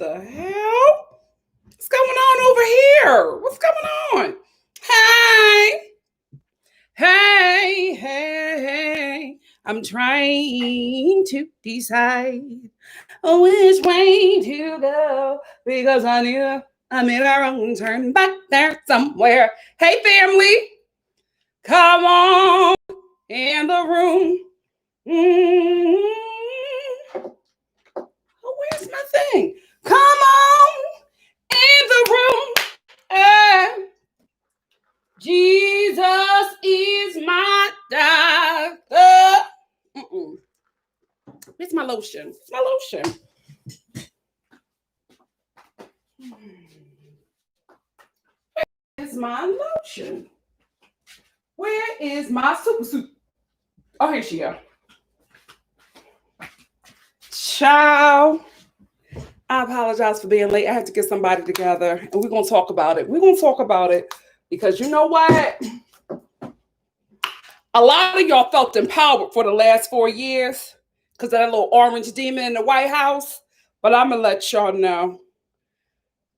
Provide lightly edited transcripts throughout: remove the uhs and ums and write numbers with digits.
the hell? What's going on over here? What's going on? Hey. Hey. I'm trying to decide which way to go because I knew I made a wrong turn back there somewhere. Hey, family. Come on in the room. Oh, where's my thing? Come on in the room. Jesus is my doctor. Where's my lotion? Where's my lotion? Where's my lotion? Where is my super suit? Oh, here she go. Ciao. I apologize for being late. I had to get somebody together, and we're going to talk about it. We're going to talk about it because you know what? A lot of y'all felt empowered for the last 4 years because of that little orange demon in the White House. But I'm going to let y'all know.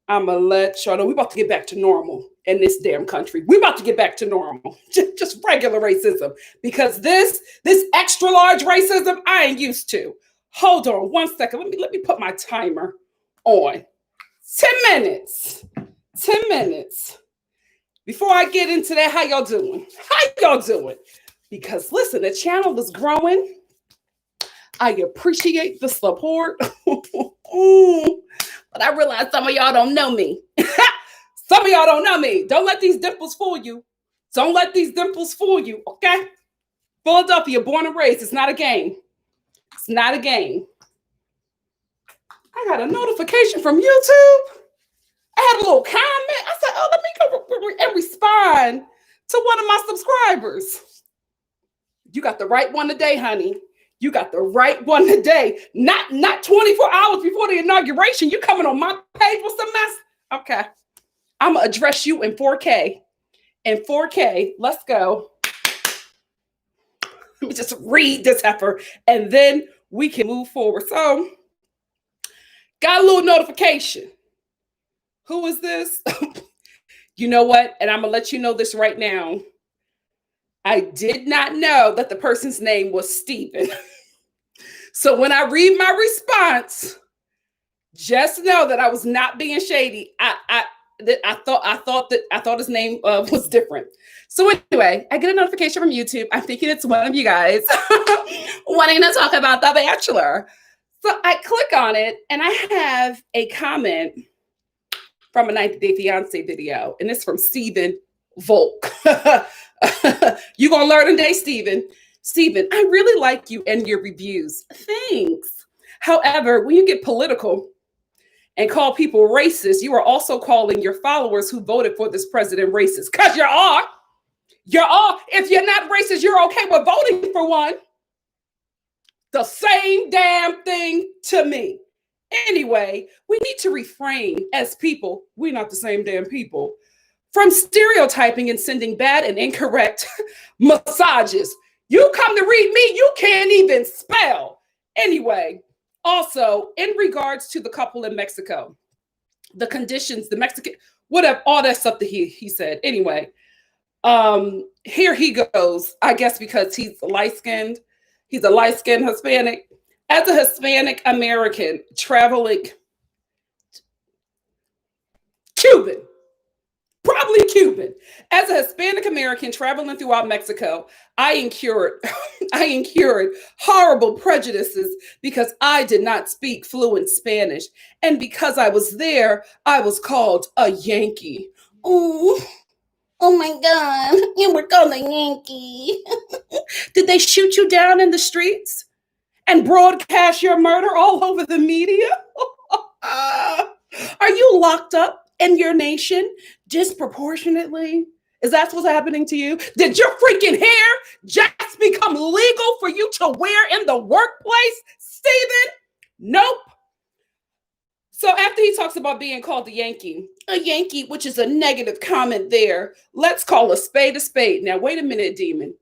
We're about to get back to normal in this damn country. We're about to get back to normal. Just regular racism. Because this extra large racism, I ain't used to. Hold on 1 second. Let me put my timer on. 10 minutes. 10 minutes. Before I get into that, how y'all doing? Because listen, the channel is growing. I appreciate the support. But I realize some of y'all don't know me. Some of y'all don't know me. Don't let these dimples fool you. Okay? Philadelphia, born and raised. It's not a game. I got a notification from YouTube. I had a little comment. I said, oh, let me go and respond to one of my subscribers. You got the right one today, honey. You got the right one today. Not 24 hours before the inauguration. You coming on my page with some mess? Okay. I'm going to address you in 4K. Let's go. Let me just read this heifer, and then we can move forward. So, got a little notification. Who is this? You know what? And I'm going to let you know this right now. I did not know that the person's name was Stephen. So when I read my response, just know that I was not being shady. I thought his name was different. So anyway, I get a notification from YouTube. I'm thinking it's one of you guys wanting to talk about The Bachelor. So I click on it, and I have a comment from a 90 Day Fiance video, and it's from Stephen Volk. You're going to learn today, Stephen. Stephen, I really like you and your reviews. Thanks. However, when you get political and call people racist, you are also calling your followers who voted for this president racist. Because you are. If you're not racist, you're okay with voting for one. The same damn thing to me. Anyway, we need to refrain as people. We're not the same damn people. From stereotyping and sending bad and incorrect messages. You come to read me, you can't even spell. Anyway, also, in regards to the couple in Mexico, the conditions, the Mexican, whatever, all that stuff that he said. Anyway, here he goes, I guess because he's light-skinned. He's a light-skinned Hispanic. As a Hispanic American traveling, probably Cuban. As a Hispanic American traveling throughout Mexico, I incurred horrible prejudices because I did not speak fluent Spanish. And because I was there, I was called a Yankee. Ooh. Oh my God, you were called a Yankee. Did they shoot you down in the streets and broadcast your murder all over the media? Are you locked up in your nation disproportionately? Is that what's happening to you? Did your freaking hair just become legal for you to wear in the workplace, Stephen? Nope. So after he talks about being called a Yankee, which is a negative comment there, let's call a spade a spade. Now, wait a minute, Demon.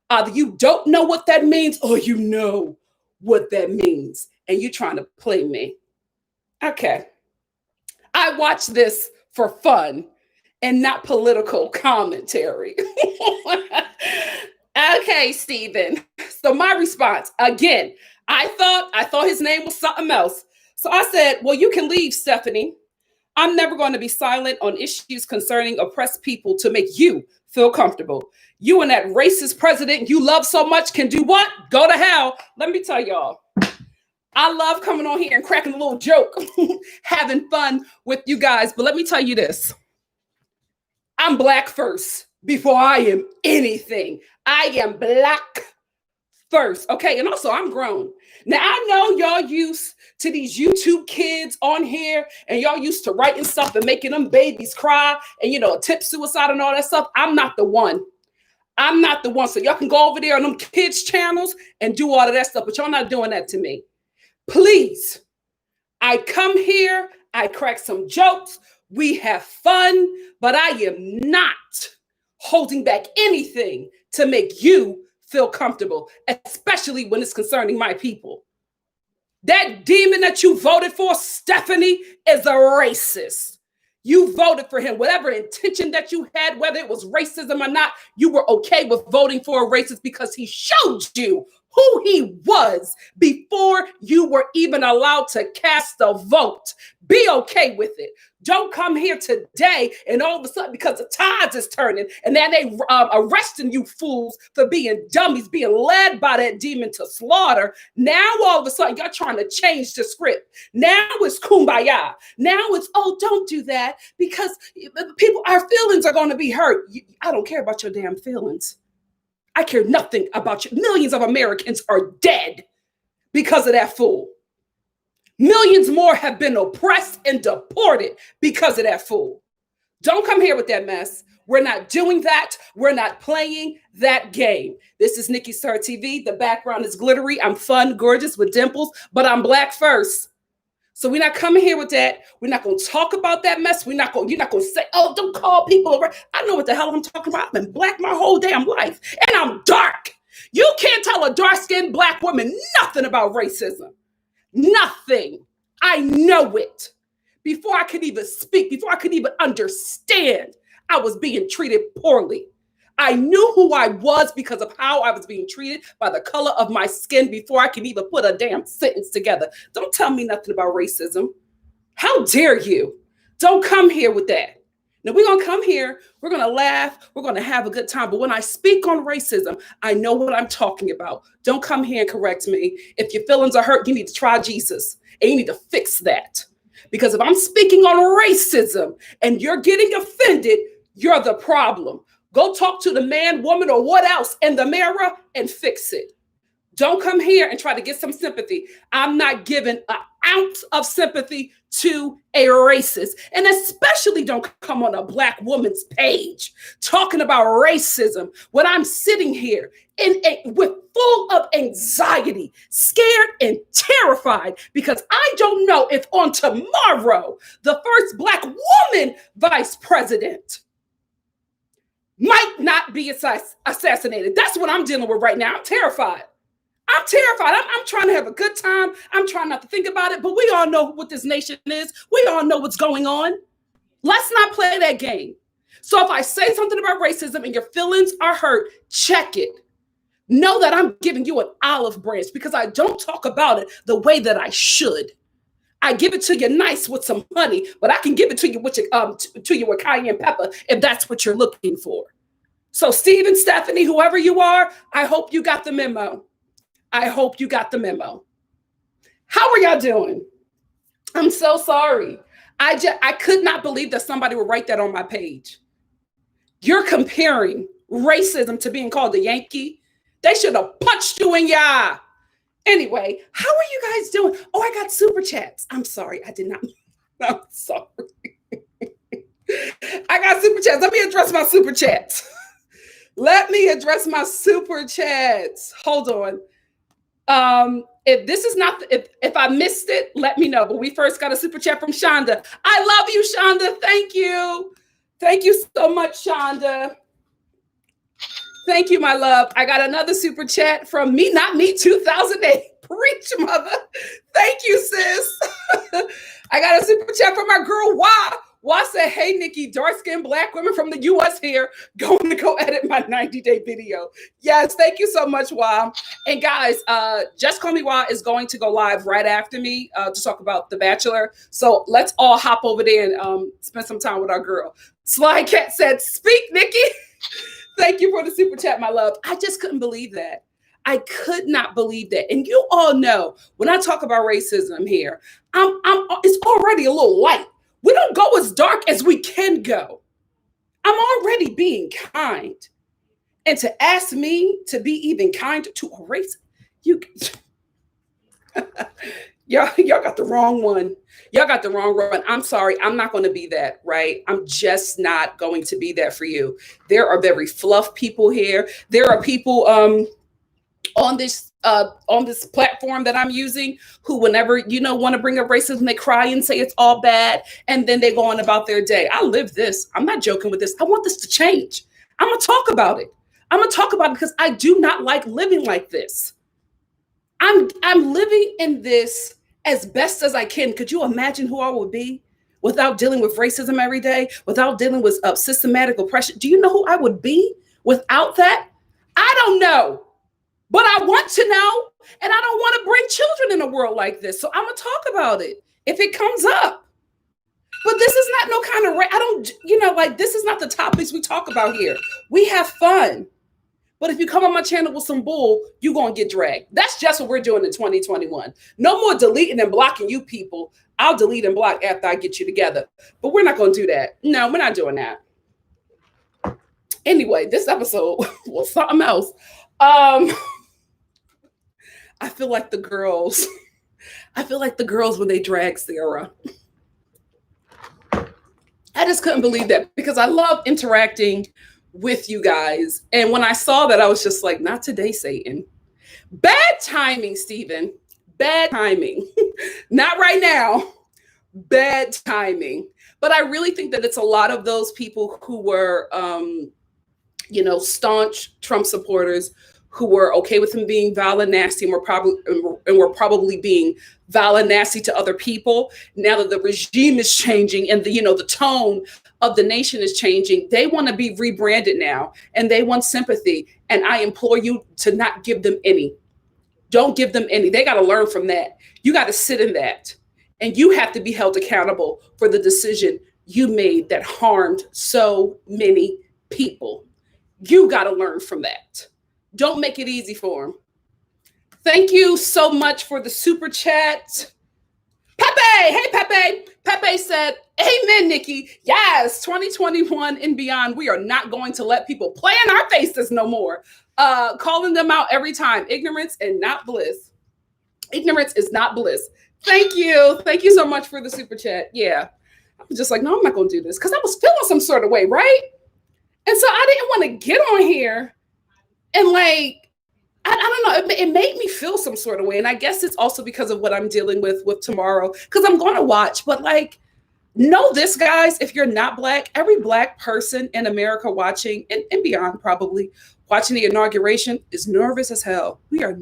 Either you don't know what that means or you know what that means, and you're trying to play me. Okay. I watch this for fun and not political commentary. Okay, Stephen. So my response again, I thought his name was something else. So I said, well, you can leave, Stephanie. I'm never going to be silent on issues concerning oppressed people to make you feel comfortable. You and that racist president you love so much can do what? Go to hell. Let me tell y'all. I love coming on here and cracking a little joke, having fun with you guys. But let me tell you this. I'm black first before I am anything. I am black first. Okay. And also, I'm grown. Now, I know y'all used to these YouTube kids on here and y'all used to writing stuff and making them babies cry and, attempt suicide and all that stuff. I'm not the one. I'm not the one. So y'all can go over there on them kids' channels and do all of that stuff, but y'all not doing that to me. Please. I come here, I crack some jokes, we have fun, but I am not holding back anything to make you feel comfortable, especially when it's concerning my people. That demon that you voted for, Stephanie, is a racist. You voted for him. Whatever intention that you had, whether it was racism or not, you were okay with voting for a racist because he showed you who he was before you were even allowed to cast a vote. Be okay with it. Don't come here today and all of a sudden, because the tides is turning and then they arresting you fools for being dummies, being led by that demon to slaughter. Now, all of a sudden, you're trying to change the script. Now it's kumbaya. Now it's, oh, don't do that because our feelings are going to be hurt. I don't care about your damn feelings. I care nothing about you. Millions of Americans are dead because of that fool. Millions more have been oppressed and deported because of that fool. Don't come here with that mess. We're not doing that. We're not playing that game. This is Nikki Star TV. The background is glittery. I'm fun, gorgeous with dimples, but I'm black first. So we're not coming here with that. We're not going to talk about that mess. You're not going to say, oh, don't call people around. I know what the hell I'm talking about. I've been black my whole damn life, and I'm dark. You can't tell a dark-skinned black woman nothing about racism. Nothing. I know it. Before I could even speak, before I could even understand, I was being treated poorly. I knew who I was because of how I was being treated by the color of my skin before I could even put a damn sentence together. Don't tell me nothing about racism. How dare you? Don't come here with that. Now, we're going to come here, we're going to laugh, we're going to have a good time. But when I speak on racism, I know what I'm talking about. Don't come here and correct me. If your feelings are hurt, you need to try Jesus, and you need to fix that. Because if I'm speaking on racism and you're getting offended, you're the problem. Go talk to the man, woman, or what else in the mirror and fix it. Don't come here and try to get some sympathy. I'm not giving an ounce of sympathy to a racist. And especially don't come on a black woman's page talking about racism when I'm sitting here with full of anxiety, scared and terrified because I don't know if on tomorrow the first black woman vice president might not be assassinated. That's what I'm dealing with right now. I'm terrified. I'm terrified. I'm trying to have a good time. I'm trying not to think about it, but we all know what this nation is. We all know what's going on. Let's not play that game. So if I say something about racism and your feelings are hurt, check it. Know that I'm giving you an olive branch because I don't talk about it the way that I should. I give it to you nice with some honey, but I can give it to you with cayenne pepper if that's what you're looking for. So Stephen, Stephanie, whoever you are, I hope you got the memo. I hope you got the memo. How are y'all doing? I'm so sorry. I could not believe that somebody would write that on my page. You're comparing racism to being called a Yankee. They should have punched you in your eye. Anyway, how are you guys doing? Oh, I got super chats. I'm sorry. I did not. I'm sorry. I got super chats. Let me address my super chats. Hold on. If this is not, if I missed it, let me know. But we first got a super chat from Shonda. I love you, Shonda. Thank you. Thank you so much, Shonda. Thank you, my love. I got another super chat from Me Not Me 2008. Preach, mother. Thank you, sis. I got a super chat from my girl, Why? Why said, hey, Nikki, dark-skinned black women from the U.S. here, going to go edit my 90-day video. Yes, thank you so much, Why. And guys, Just Call Me Why is going to go live right after me to talk about The Bachelor. So let's all hop over there and spend some time with our girl. Sly Cat said, speak, Nikki. Thank you for the super chat, my love. I just couldn't believe that. I could not believe that. And you all know when I talk about racism here, it's already a little light. We don't go as dark as we can go. I'm already being kind. And to ask me to be even kinder to a race, y'all got the wrong one. Y'all got the wrong one. I'm sorry. I'm not going to be that, right? I'm just not going to be that for you. There are very fluff people here. There are people on this platform that I'm using who, whenever want to bring up racism, they cry and say it's all bad, and then they go on about their day. I live this. I'm not joking with this. I want this to change. I'm gonna talk about it. I'm gonna talk about it because I do not like living like this. I'm living in this as best as I can. Could you imagine who I would be without dealing with racism every day, without dealing with systematic oppression? Do you know who I would be without that? I don't know. But I want to know, and I don't want to bring children in a world like this. So I'm going to talk about it if it comes up. But this is not no kind of, this is not the topics we talk about here. We have fun. But if you come on my channel with some bull, you're going to get dragged. That's just what we're doing in 2021. No more deleting and blocking you people. I'll delete and block after I get you together. But we're not going to do that. No, we're not doing that. Anyway, this episode was something else. I feel like the girls when they drag Sarah. I just couldn't believe that because I love interacting with you guys. And when I saw that, I was just like, not today, Satan. Bad timing, Stephen. Bad timing. Not right now. Bad timing. But I really think that it's a lot of those people who were, staunch Trump supporters who were okay with him being violent, nasty, and were probably being violent, nasty to other people. Now that the regime is changing and the tone of the nation is changing, they want to be rebranded now, and they want sympathy. And I implore you to not give them any. Don't give them any. They got to learn from that. You got to sit in that, and you have to be held accountable for the decision you made that harmed so many people. You got to learn from that. Don't make it easy for them. Thank you so much for the super chat. Pepe, hey Pepe. Pepe said, amen, Nikki. Yes, 2021 and beyond, we are not going to let people play in our faces no more. Calling them out every time. Ignorance and not bliss. Ignorance is not bliss. Thank you. Thank you so much for the super chat. Yeah. I was just like, no, I'm not going to do this because I was feeling some sort of way, right? And so I didn't want to get on here and I don't know, it made me feel some sort of way. And I guess it's also because of what I'm dealing with tomorrow, because I'm going to watch. But know this, guys, if you're not Black, every Black person in America watching and beyond probably watching the inauguration is nervous as hell. We are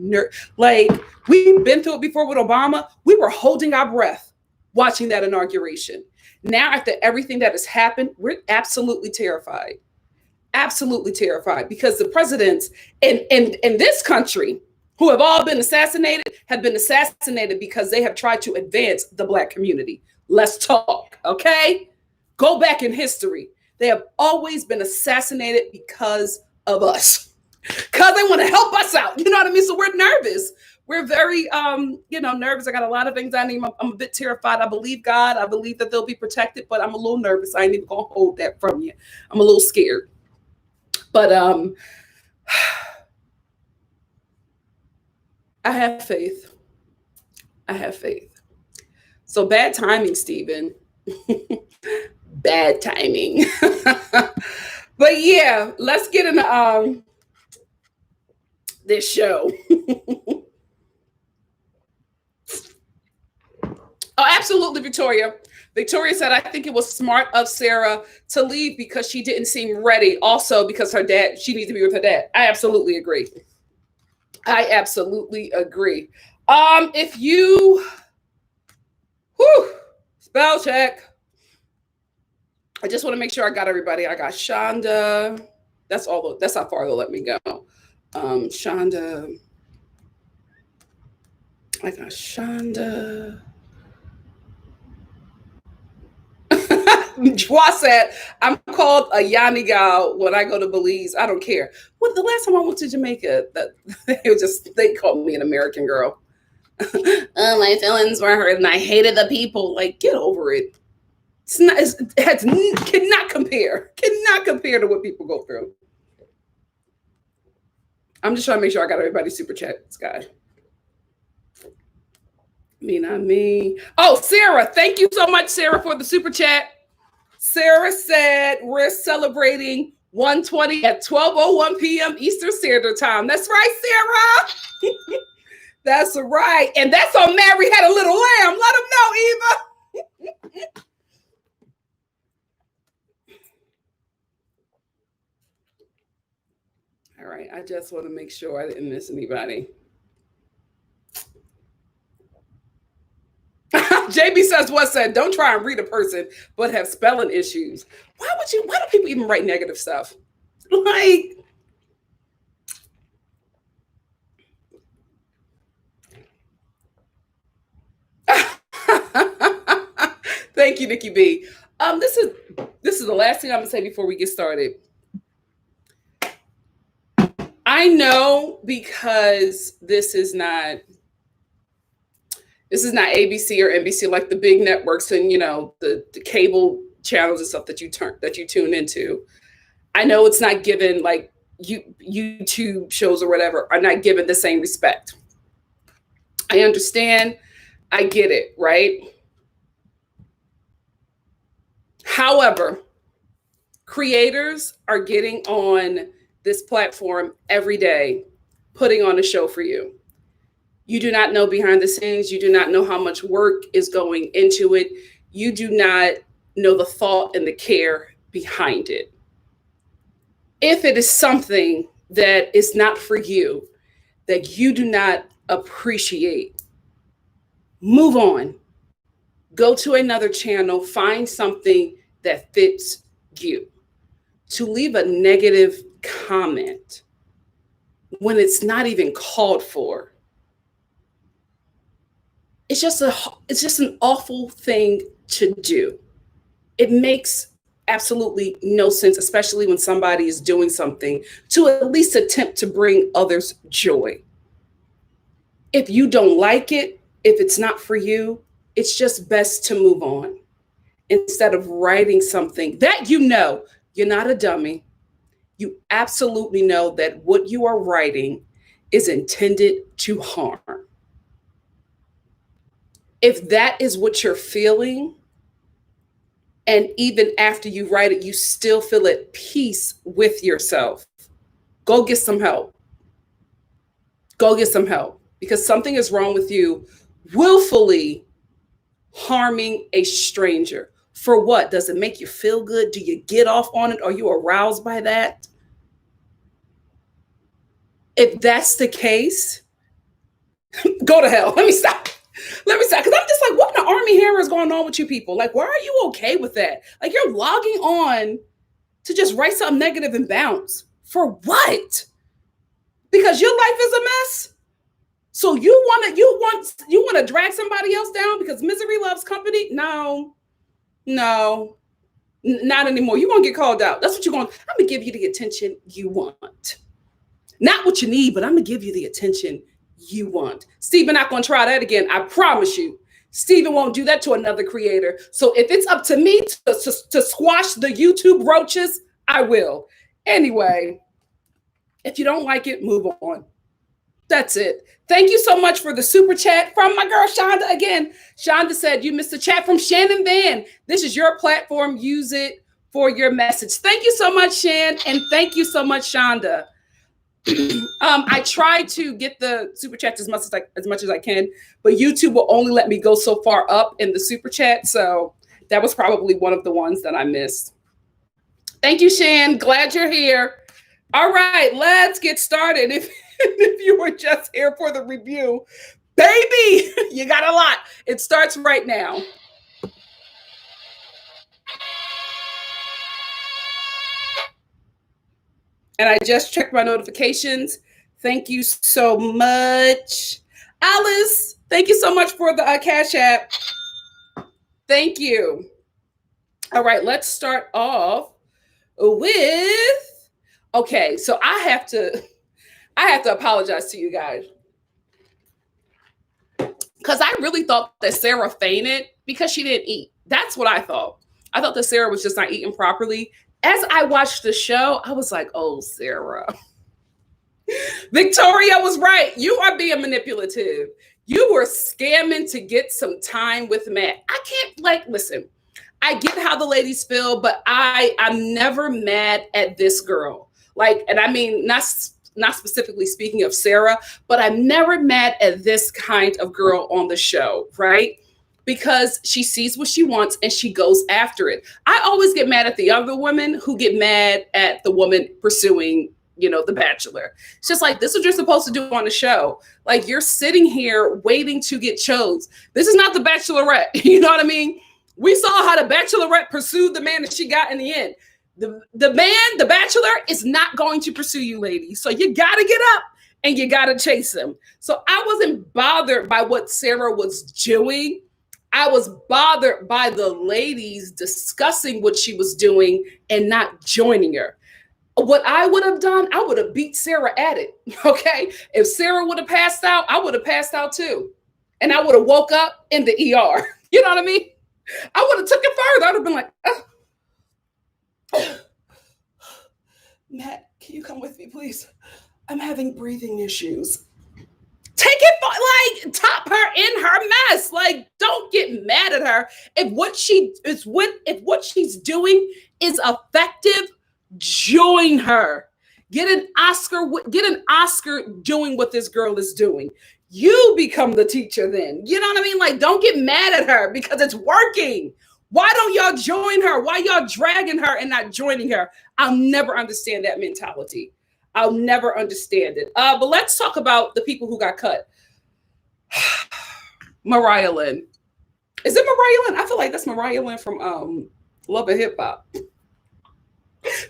we've been through it before with Obama. We were holding our breath watching that inauguration. Now, after everything that has happened, we're absolutely terrified. Absolutely terrified because the presidents in this country who have all been assassinated have been assassinated because they have tried to advance the Black community. Let's talk, okay? Go back in history. They have always been assassinated because of us, because they want to help us out. You know what I mean? So we're nervous. We're very, nervous. I got a lot of anxiety. I'm a bit terrified. I believe God. I believe that they'll be protected, but I'm a little nervous. I ain't even gonna hold that from you. I'm a little scared. But I have faith. I have faith. So bad timing, Stephen. Bad timing. But yeah, let's get into this show. Oh, absolutely, Victoria. Victoria said, I think it was smart of Sarah to leave because she didn't seem ready. Also, because she needs to be with her dad. I absolutely agree. Spell check. I just want to make sure I got everybody. I got Shonda. That's all. That's how far they'll let me go. Shonda. I got Shonda. Joie said, I'm called a Yanni gal when I go to Belize. I don't care. Well, the last time I went to Jamaica, they called me an American girl. My feelings were hurt and I hated the people. Like, get over it. It's not. Cannot compare. Cannot compare to what people go through. I'm just trying to make sure I got everybody super chats, guys. Me, not me. Oh, Sarah, thank you so much, Sarah, for the super chat. Sarah said we're celebrating 120 at 12:01 p.m. Eastern Standard Time. That's right, Sarah. That's right. And that's on Mary Had a Little Lamb. Let them know, Eva. All right. I just want to make sure I didn't miss anybody. JB says, what said? Don't try and read a person, but have spelling issues. Why do people even write negative stuff? Like, thank you, Nikki B. This is the last thing I'm gonna say before we get started. I know because this is not ABC or NBC, like the big networks and the cable channels and stuff that you tune into. I know it's not given, like YouTube shows or whatever are not given the same respect. I understand. I get it, right? However, creators are getting on this platform every day, putting on a show for you. You do not know behind the scenes. You do not know how much work is going into it. You do not know the thought and the care behind it. If it is something that is not for you, that you do not appreciate, move on. Go to another channel, find something that fits you. To leave a negative comment when it's not even called for, it's just an awful thing to do. It makes absolutely no sense, especially when somebody is doing something to at least attempt to bring others joy. If you don't like it, if it's not for you, it's just best to move on instead of writing something that you're not a dummy. You absolutely know that what you are writing is intended to harm. If that is what you're feeling, and even after you write it, you still feel at peace with yourself, go get some help. Go get some help, because something is wrong with you willfully harming a stranger. For what? Does it make you feel good? Do you get off on it? Are you aroused by that? If that's the case, go to hell. Let me stop. Because I'm just like, what in the Army hammer is going on with you people? Like, why are you okay with that? Like, you're logging on to just write something negative and bounce. For what? Because your life is a mess. So you want to drag somebody else down because misery loves company? No, not anymore. You're going to get called out. That's what you're going to. I'm going to give you the attention you want. Not what you need, but I'm going to give you the attention you want. Steven not going to try that again. I promise you. Steven won't do that to another creator. So if it's up to me to squash the YouTube roaches, I will. Anyway, if you don't like it, move on. That's it. Thank you so much for the super chat from my girl Shonda. Again, Shonda said, you missed a chat from Shannon Van. This is your platform. Use it for your message. Thank you so much, Shan. And thank you so much, Shonda. I try to get the super chats as much as I can, but YouTube will only let me go so far up in the super chat. So that was probably one of the ones that I missed. Thank you, Shan. Glad you're here. All right, let's get started. If you were just here for the review, baby, you got a lot. It starts right now. And I just checked my notifications. Thank you so much. Alice, thank you so much for the Cash App. Thank you. All right, let's start off with, okay, so I have to apologize to you guys. Because I really thought that Sarah fainted because she didn't eat. That's what I thought. I thought that Sarah was just not eating properly. As I watched the show, I was like, oh, Sarah. Victoria was right. You are being manipulative. You were scamming to get some time with Matt. I can't, listen, I get how the ladies feel, but I'm never mad at this girl. And I mean, not specifically speaking of Sarah, but I'm never mad at this kind of girl on the show, right? Because she sees what she wants and she goes after it. I always get mad at the other women who get mad at the woman pursuing, the Bachelor. It's just like, this is what you're supposed to do on the show. Like, you're sitting here waiting to get chose. This is not the Bachelorette. You know what I mean? We saw how the Bachelorette pursued the man that she got in the end. The man, the Bachelor, is not going to pursue you, ladies. So you got to get up and you got to chase him. So I wasn't bothered by what Sarah was doing. I was bothered by the ladies discussing what she was doing and not joining her. What I would have done, I would have beat Sarah at it, okay? If Sarah would have passed out, I would have passed out too. And I would have woke up in the ER. You know what I mean? I would have took it further. I would have been like, Matt, can you come with me, please? I'm having breathing issues. Take it, top her in her mess. Don't get mad at her. If what she's doing is effective, join her. Get an Oscar doing what this girl is doing. You become the teacher then. You know what I mean? Don't get mad at her because it's working. Why don't y'all join her? Why y'all dragging her and not joining her? I'll never understand that mentality. I'll never understand it. But let's talk about the people who got cut. Mariah Lynn. Is it Mariah Lynn? I feel like that's Mariah Lynn from Love and Hip Hop.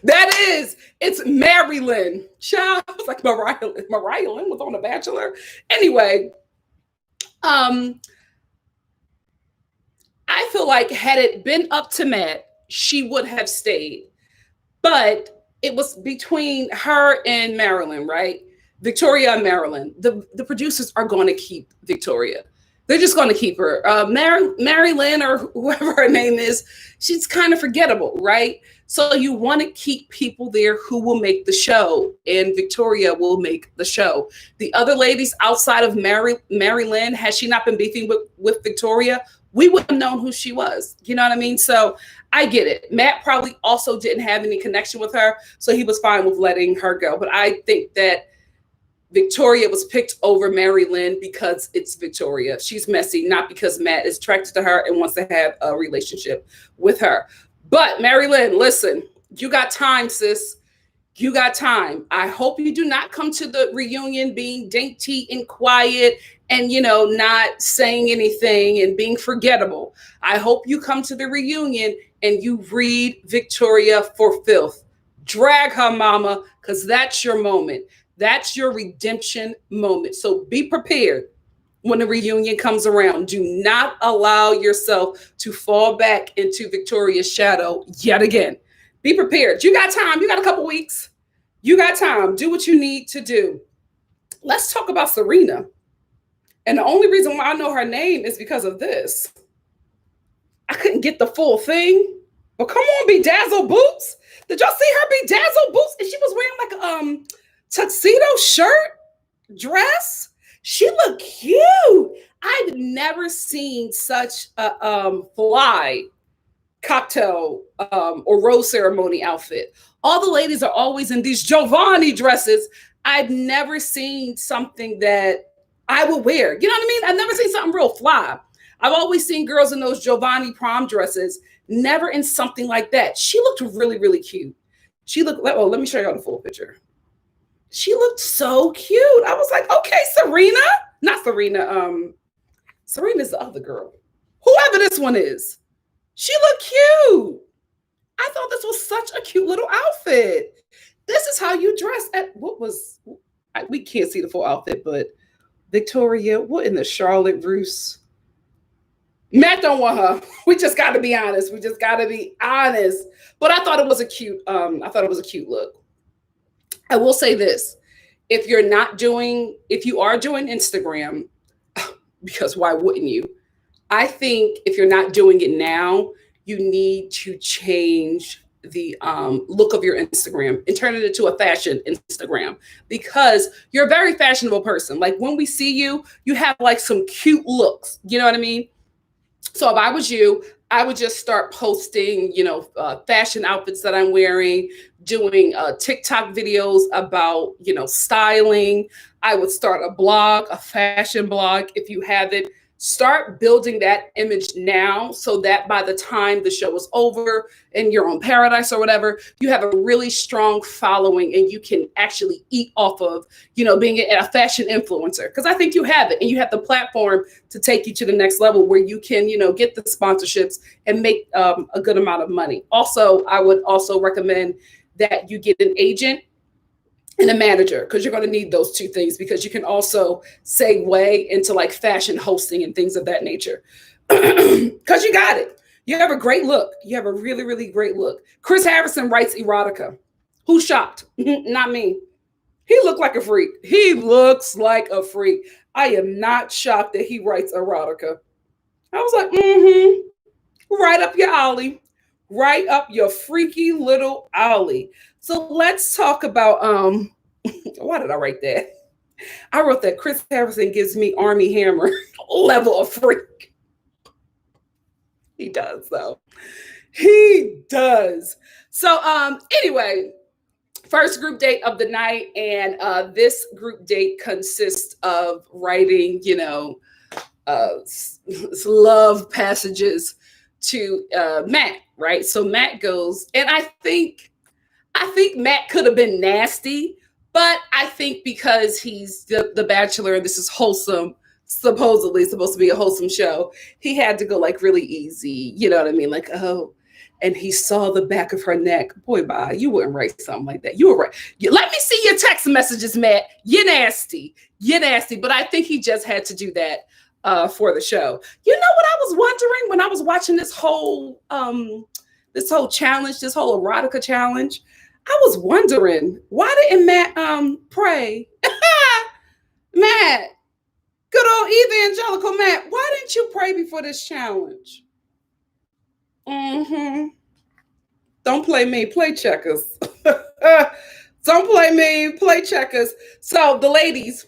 That is, it's Mary Lynn. Child, I was like Mariah Lynn. Mariah Lynn was on The Bachelor. Anyway, I feel like had it been up to Matt, she would have stayed. But it was between her and Marilyn, right? Victoria and Marilyn. The producers are going to keep Victoria. They're just going to keep her. Mary Lynn, or whoever her name is, she's kind of forgettable, right? So you want to keep people there who will make the show, and Victoria will make the show. The other ladies outside of Mary Lynn, had she not been beefing with Victoria, we wouldn't have known who she was. You know what I mean? So I get it. Matt probably also didn't have any connection with her, so he was fine with letting her go. But I think that Victoria was picked over Mary Lynn because it's Victoria. She's messy, not because Matt is attracted to her and wants to have a relationship with her. But Mary Lynn, listen, you got time, sis. You got time. I hope you do not come to the reunion being dainty and quiet and, not saying anything and being forgettable. I hope you come to the reunion and you read Victoria for filth. Drag her, mama, because that's your moment. That's your redemption moment. So be prepared when the reunion comes around. Do not allow yourself to fall back into Victoria's shadow yet again. Be prepared. You got time. You got a couple weeks. You got time. Do what you need to do. Let's talk about Serena. And the only reason why I know her name is because of this. I couldn't get the full thing, but come on, Bedazzled Boots. Did y'all see her Bedazzled Boots? And she was wearing like a tuxedo shirt, dress. She looked cute. I've never seen such a fly cocktail or rose ceremony outfit. All the ladies are always in these Giovanni dresses. I've never seen something that I would wear. You know what I mean? I've never seen something real fly. I've always seen girls in those Giovanni prom dresses, never in something like that. She looked really, really cute. She looked, well, let me show you the full picture. She looked so cute. I was like, okay, Serena. Not Serena. Serena's the other girl. Whoever this one is. She looked cute. I thought this was such a cute little outfit. This is how you dress at we can't see the full outfit, but Victoria, what in the Charlotte Russe? Matt don't want her. We just got to be honest. We just got to be honest. But I thought it was a cute. I thought it was a cute look. I will say this: if you are doing Instagram, because why wouldn't you? I think if you're not doing it now, you need to change the look of your Instagram and turn it into a fashion Instagram, because you're a very fashionable person. Like when we see you, you have like some cute looks. You know what I mean? So if I was you, I would just start posting, fashion outfits that I'm wearing, doing TikTok videos about, styling. I would start a blog, a fashion blog, if you have it. Start building that image now so that by the time the show is over and you're on Paradise or whatever, you have a really strong following and you can actually eat off of, being a fashion influencer. Because I think you have it and you have the platform to take you to the next level where you can, get the sponsorships and make a good amount of money. Also, I would also recommend that you get an agent and a manager, because you're going to need those two things, because you can also segue into like fashion hosting and things of that nature. Because you got it. You have a great look. You have a really, really great look. Chris Harrison writes erotica. Who's shocked? Not me. He looked like a freak. He looks like a freak. I am not shocked that he writes erotica. I was like, right up your alley. Right up your freaky little alley. So let's talk about why did I write that? I wrote that Chris Harrison gives me Army Hammer level of freak. He does though. He does. So anyway, first group date of the night, and this group date consists of writing, love passages to Matt, right? So Matt goes, and I think Matt could have been nasty, but I think because he's the Bachelor and this is wholesome, supposedly supposed to be a wholesome show, he had to go like really easy. You know what I mean? Like, oh, and he saw the back of her neck. Boy, bye. You wouldn't write something like that. You were right. Let me see your text messages, Matt. You're nasty. You're nasty. But I think he just had to do that for the show. You know what I was wondering when I was watching this whole challenge, this whole erotica challenge? I was wondering, why didn't Matt pray? Matt, good old evangelical Matt, why didn't you pray before this challenge? Don't play me, play checkers. Don't play me, play checkers. So the ladies,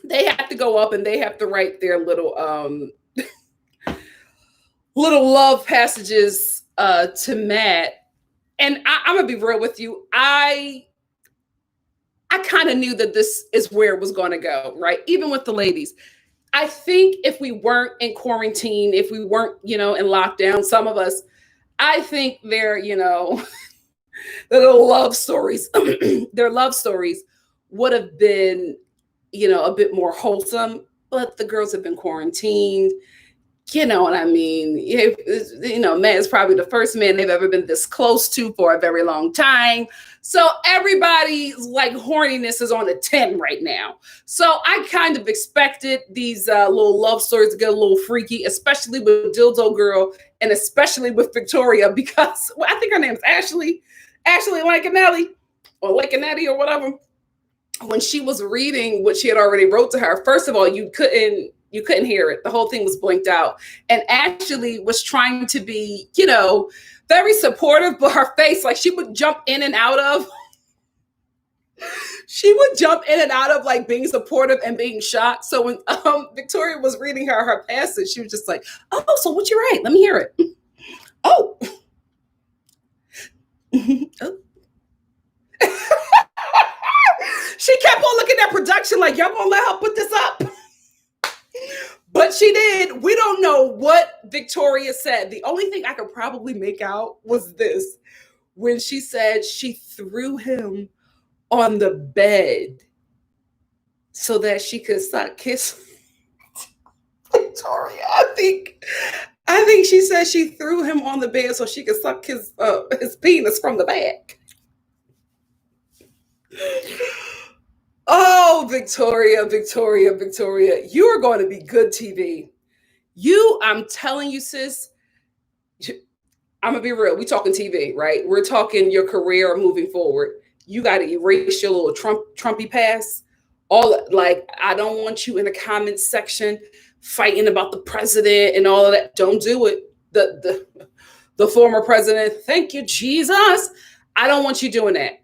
they have to go up and they have to write their little little love passages to Matt. And I'm gonna be real with you. I kind of knew that this is where it was going to go, right? Even with the ladies. I think if we weren't in quarantine, if we weren't, in lockdown, some of us, I think their little love stories, their love stories would have been, a bit more wholesome. But the girls have been quarantined. You know what I mean? Matt is probably the first man they've ever been this close to for a very long time. So everybody's like horniness is on a 10 right now. So I kind of expected these little love stories to get a little freaky, especially with Dildo Girl and especially with Victoria, because I think her name is Ashley Lancanelli or Lancanetti or whatever. When she was reading what she had already wrote to her, first of all, you couldn't hear it. The whole thing was blinked out. And Ashley was trying to be, very supportive, but her face, like she would jump in and out of like being supportive and being shocked. So when Victoria was reading her passage, she was just like, oh, so what you write? Let me hear it. Oh. Oh. She kept on looking at production like, y'all gonna let her put this up? But she did. We don't know what Victoria said. The only thing I could probably make out was this. When she said she threw him on the bed so that she could start kissing Victoria. I think she said she threw him on the bed so she could suck his penis from the back. Oh, Victoria, Victoria, Victoria, you are going to be good TV. I'm telling you, sis, I'm gonna be real. We talking TV, right? We're talking your career moving forward. You got to erase your little Trumpy past. All like, I don't want you in the comments section fighting about the president and all of that. Don't do it. The former president. Thank you, Jesus. I don't want you doing that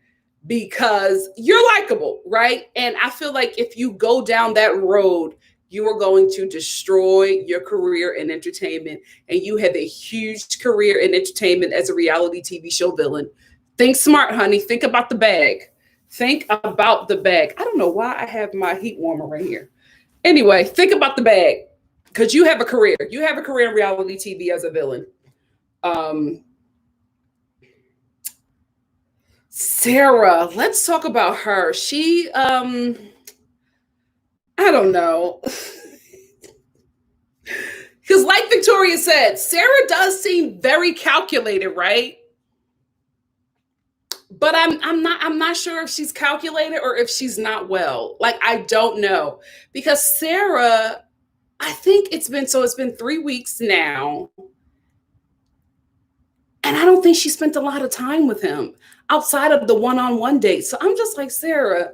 because you're likable, right? And I feel like if you go down that road, you are going to destroy your career in entertainment. And you have a huge career in entertainment as a reality TV show villain. Think smart, honey. Think about the bag. Think about the bag. I don't know why I have my heat warmer right here. Anyway, think about the bag because you have a career. You have a career in reality TV as a villain. Sarah, let's talk about her. I don't know. Because like Victoria said, Sarah does seem very calculated, right? But I'm not sure if she's calculated or if she's not well. Like, I don't know. Because Sarah, I think it's been 3 weeks now. And I don't think she spent a lot of time with him outside of the one-on-one date. So I'm just like, Sarah,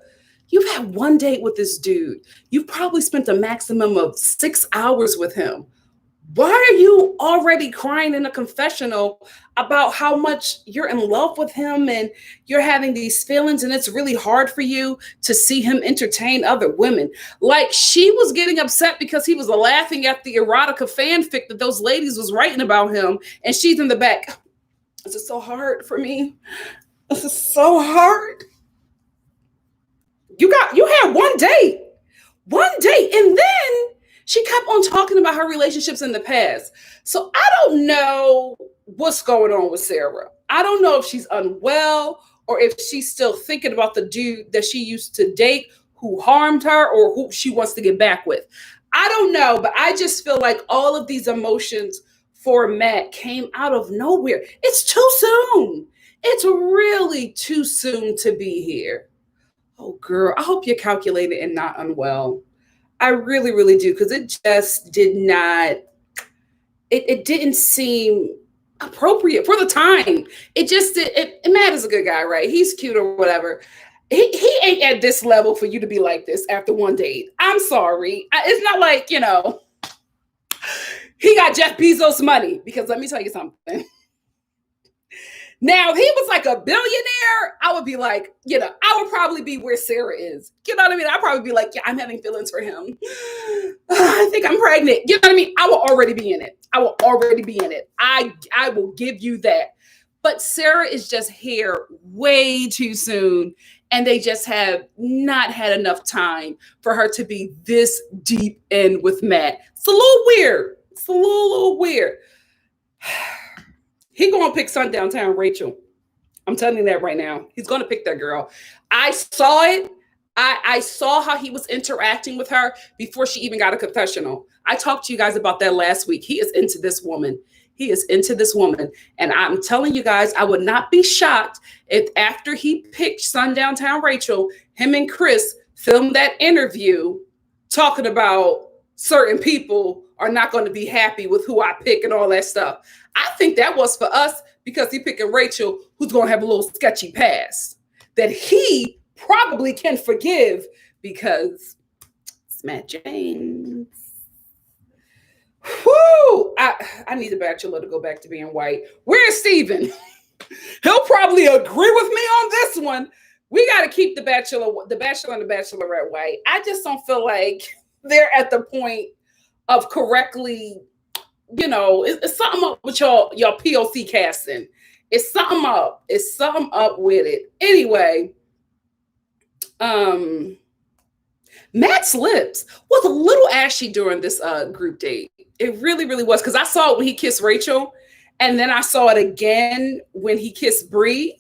you've had one date with this dude. You've probably spent a maximum of 6 hours with him. Why are you already crying in a confessional about how much you're in love with him and you're having these feelings and it's really hard for you to see him entertain other women? Like, she was getting upset because he was laughing at the erotica fanfic that those ladies was writing about him, and she's in the back. This is so hard for me. This is so hard. You had one date, and then she kept on talking about her relationships in the past. So I don't know what's going on with Sarah. I don't know if she's unwell or if she's still thinking about the dude that she used to date who harmed her or who she wants to get back with. I don't know, but I just feel like all of these emotions for Matt came out of nowhere. It's too soon. It's really too soon to be here. Oh, girl, I hope you're calculated and not unwell. I really, really do, because it just did not, it didn't seem appropriate for the time. Matt is a good guy, right? He's cute or whatever. He ain't at this level for you to be like this after one date. I'm sorry. It's not like, he got Jeff Bezos money, because let me tell you something. Now, if he was like a billionaire, I would be like, I would probably be where Sarah is. You know what I mean? I'd probably be like, yeah, I'm having feelings for him. I think I'm pregnant. You know what I mean? I will already be in it. I will give you that. But Sarah is just here way too soon. And they just have not had enough time for her to be this deep in with Matt. It's a little weird. It's a little weird. He gonna pick Sundown Town Rachel. I'm telling you that right now. He's gonna pick that girl. I saw it. I saw how he was interacting with her before she even got a confessional. I talked to you guys about that last week. He is into this woman. And I'm telling you guys, I would not be shocked if after he picked Sundown Town Rachel, him and Chris filmed that interview talking about certain people are not going to be happy with who I pick and all that stuff. I think that was for us because he picking Rachel, who's going to have a little sketchy past that he probably can forgive because it's Matt James. Whoo! I need the Bachelor to go back to being white. Where's Steven? He'll probably agree with me on this one. We got to keep the Bachelor and the Bachelorette white. I just don't feel like they're at the point of correctly, it's something up with y'all POC casting. It's something up. It's something up with it. Anyway, Matt's lips was a little ashy during this group date. It really, really was, because I saw it when he kissed Rachel, and then I saw it again when he kissed Bree.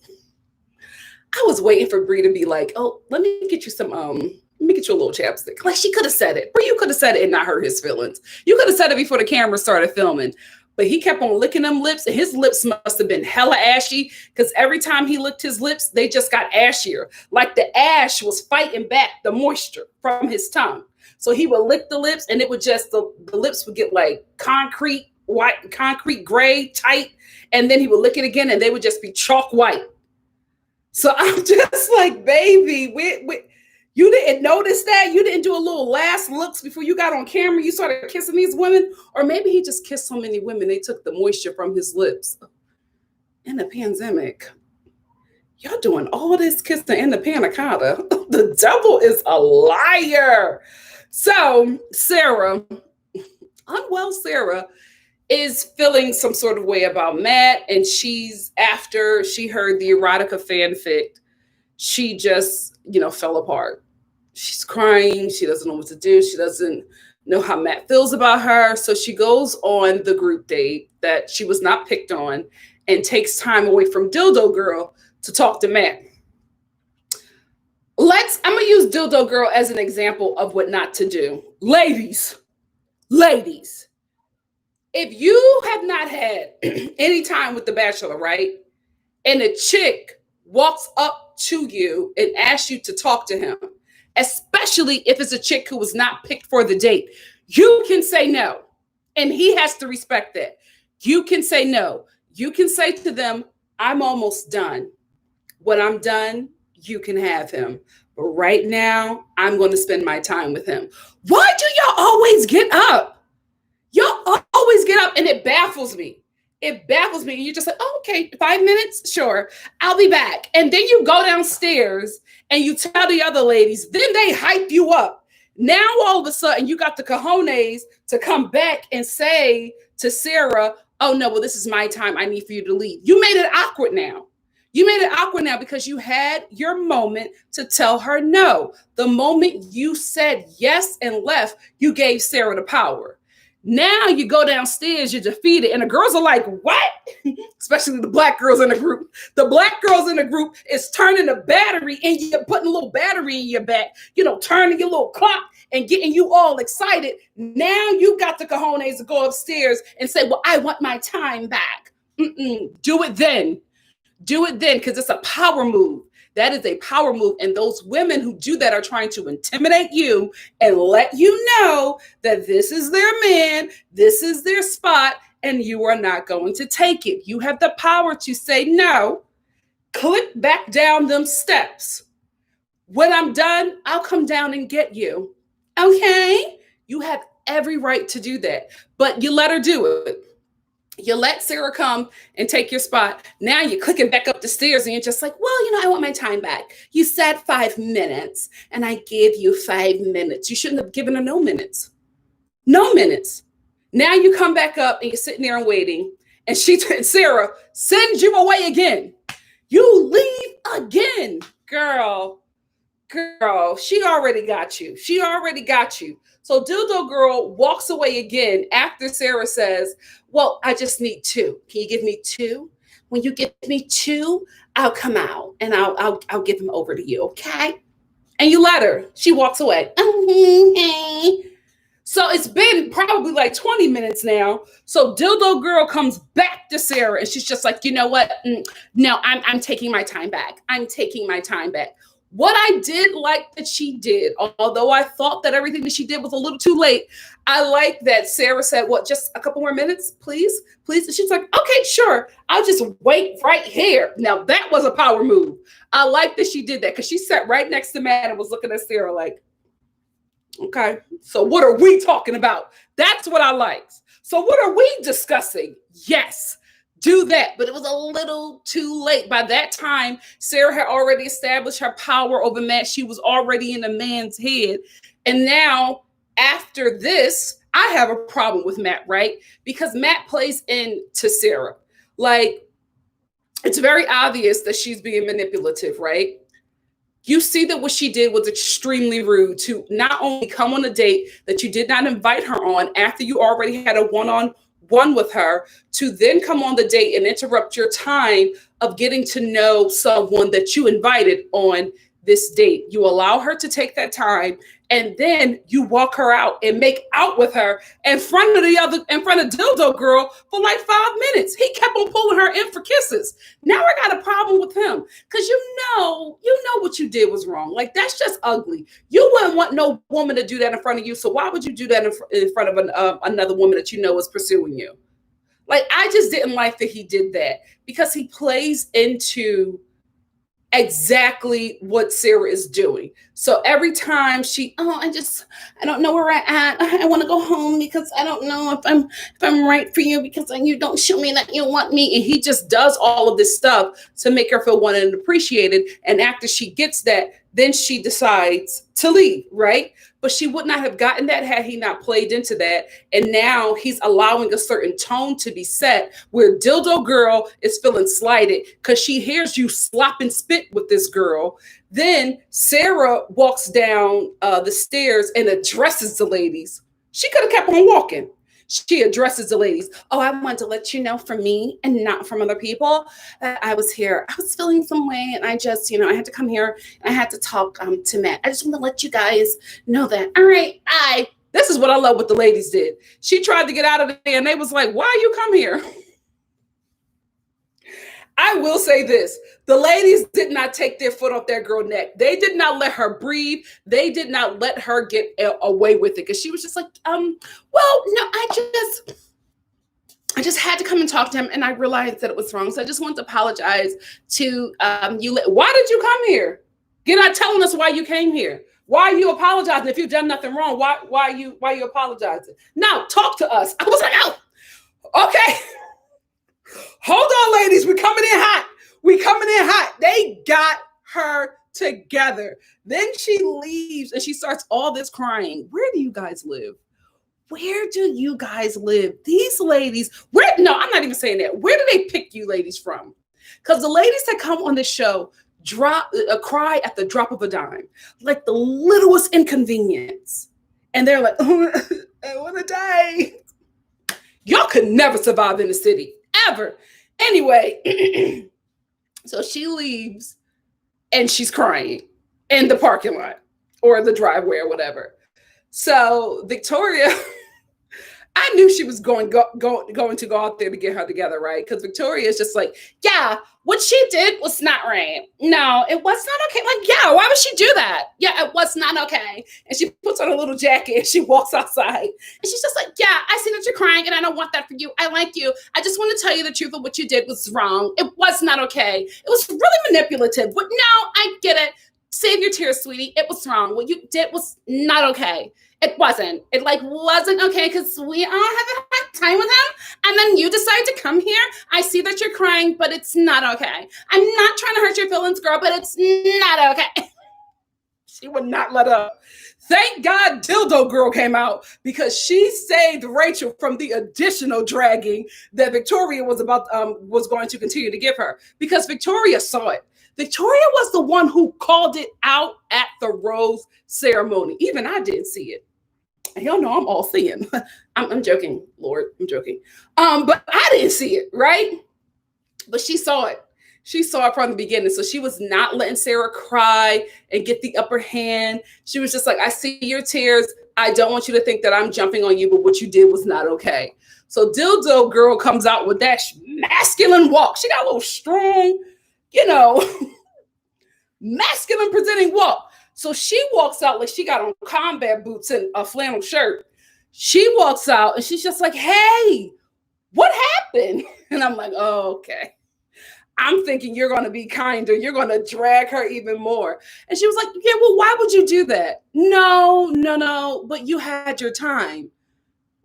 I was waiting for Bree to be like, "Oh, let me get you some let me get you a little chapstick." Like, she could have said it. Bree, you could have said it and not hurt his feelings. You could have said it before the camera started filming. But he kept on licking them lips, and his lips must have been hella ashy because every time he licked his lips, they just got ashier. Like the ash was fighting back the moisture from his tongue. So he would lick the lips, and it would just, the lips would get like concrete white, concrete gray, tight. And then he would lick it again, and they would just be chalk white. So I'm just like, baby, you didn't notice that? You didn't do a little last looks before you got on camera? You started kissing these women? Or maybe he just kissed so many women, they took the moisture from his lips. In the pandemic, y'all doing all this kissing in the panna cotta. The devil is a liar. So Sarah, unwell Sarah, is feeling some sort of way about Matt. And after she heard the erotica fanfic, she just, fell apart. She's crying. She doesn't know what to do. She doesn't know how Matt feels about her. So she goes on the group date that she was not picked on and takes time away from Dildo Girl to talk to Matt. I'm going to use Dildo Girl as an example of what not to do. Ladies, if you have not had any time with the Bachelor, right? And a chick walks up to you and asks you to talk to him, especially if it's a chick who was not picked for the date, you can say no. And he has to respect that. You can say no. You can say to them, I'm almost done. When I'm done, you can have him. But right now, I'm going to spend my time with him. Why do y'all always get up? Y'all always get up, and it baffles me. It baffles me. And you're just like, oh, okay, 5 minutes? Sure. I'll be back. And then you go downstairs and you tell the other ladies, then they hype you up. Now, all of a sudden, you got the cojones to come back and say to Sarah, oh, no, well, this is my time. I need for you to leave. You made it awkward now. You made it awkward now because you had your moment to tell her no. The moment you said yes and left, you gave Sarah the power. Now you go downstairs, you're defeated, and the girls are like, what? Especially the black girls in the group. The black girls in the group is turning the battery, and you're putting a little battery in your back, turning your little clock and getting you all excited. Now you got the cojones to go upstairs and say, well, I want my time back. Do it then. Do it then, because it's a power move. That is a power move. And those women who do that are trying to intimidate you and let you know that this is their man, this is their spot, and you are not going to take it. You have the power to say no, click back down them steps. When I'm done, I'll come down and get you. Okay? You have every right to do that, but you let her do it. You let Sarah come and take your spot. Now you're clicking back up the stairs and you're just like, well, I want my time back. You said 5 minutes and I gave you 5 minutes. You shouldn't have given her no minutes. No minutes. Now you come back up and you're sitting there and waiting. And Sarah sends you away again. You leave again. Girl, she already got you. So Dildo Girl walks away again after Sarah says, well, I just need 2. Can you give me 2? When you give me 2, I'll come out and I'll give him over to you, okay? And you let her. She walks away. So it's been probably like 20 minutes now. So Dildo Girl comes back to Sarah and she's just like, you know what? No, I'm taking my time back. What I did like that she did, although I thought that everything that she did was a little too late, I like that Sarah said, what, just a couple more minutes, please? And she's like, okay, sure. I'll just wait right here. Now that was a power move. I like that she did that because she sat right next to Matt and was looking at Sarah like, okay, so what are we talking about? That's what I liked. So what are we discussing? Yes. Do that, but it was a little too late. By that time, Sarah had already established her power over Matt. She was already in a man's head. And now, after this, I have a problem with Matt, right? Because Matt plays into Sarah. Like, it's very obvious that she's being manipulative, right? You see that what she did was extremely rude to not only come on a date that you did not invite her on after you already had a one-on-one with her, to then come on the date and interrupt your time of getting to know someone that you invited on this date. You allow her to take that time, and then you walk her out and make out with her in front of Dildo Girl for like 5 minutes. He kept on pulling her in for kisses. Now I got a problem with him because you know what you did was wrong. Like, that's just ugly. You wouldn't want no woman to do that in front of you. So why would you do that in front of another woman that you know is pursuing you? Like, I just didn't like that he did that because he plays into exactly what Sarah is doing. So every time I don't know where I'm at. I want to go home because I don't know if I'm right for you because you don't show me that you want me. And he just does all of this stuff to make her feel wanted and appreciated. And after she gets that, then she decides to leave, right? But she would not have gotten that had he not played into that. And now he's allowing a certain tone to be set where Dildo Girl is feeling slighted because she hears you slop and spit with this girl. Then Sarah walks down the stairs and addresses the ladies. She could have kept on walking. She addresses the ladies. Oh, I want to let you know from me and not from other people that I was here. I was feeling some way and I just, I had to come here and I had to talk to Matt. I just want to let you guys know that. All right, this is what I love what the ladies did. She tried to get out of there and they was like, why you come here? I will say this. The ladies did not take their foot off that girl's neck. They did not let her breathe. They did not let her get away with it because she was just like, well, no, I just had to come and talk to him and I realized that it was wrong. So I just wanted to apologize to you. Why did you come here? You're not telling us why you came here. Why are you apologizing if you've done nothing wrong? Why are you apologizing? Now talk to us. I was like, oh, okay. Hold on, ladies. We're coming in hot. They got her together. Then she leaves and she starts all this crying. Where do you guys live? These ladies, I'm not even saying that. Where do they pick you ladies from? Because the ladies that come on this show cry at the drop of a dime, like the littlest inconvenience. And they're like, oh, I want to die. Y'all could never survive in the city, ever. Anyway, so she leaves and she's crying in the parking lot or the driveway or whatever. So Victoria, I knew she was going to go out there to get her together, right? Because Victoria is just like, yeah, what she did was not right. No, it was not okay. Like, yeah, why would she do that? Yeah, it was not okay. And she puts on a little jacket and she walks outside. And she's just like, yeah, I see that you're crying and I don't want that for you. I like you. I just want to tell you the truth of what you did was wrong. It was not okay. It was really manipulative. But now I get it. Save your tears, sweetie. It was wrong. What you did was not okay. It wasn't okay because we all have a hard time with him. And then you decide to come here. I see that you're crying, but it's not okay. I'm not trying to hurt your feelings, girl, but it's not okay. She would not let up. Thank God Dildo Girl came out because she saved Rachel from the additional dragging that Victoria was going to continue to give her because Victoria saw it. Victoria was the one who called it out at the rose ceremony. Even I didn't see it. Y'all know I'm all seeing. I'm joking, Lord. I'm joking. But I didn't see it, right? But she saw it. She saw it from the beginning. So she was not letting Sarah cry and get the upper hand. She was just like, I see your tears. I don't want you to think that I'm jumping on you, but what you did was not okay. So Dildo Girl comes out with that masculine walk. She got a little strong, masculine presenting walk. So she walks out like she got on combat boots and a flannel shirt. She walks out and she's just like, hey, what happened? And I'm like, oh, okay. I'm thinking you're going to be kinder. You're going to drag her even more. And she was like, yeah, well, why would you do that? No, but you had your time.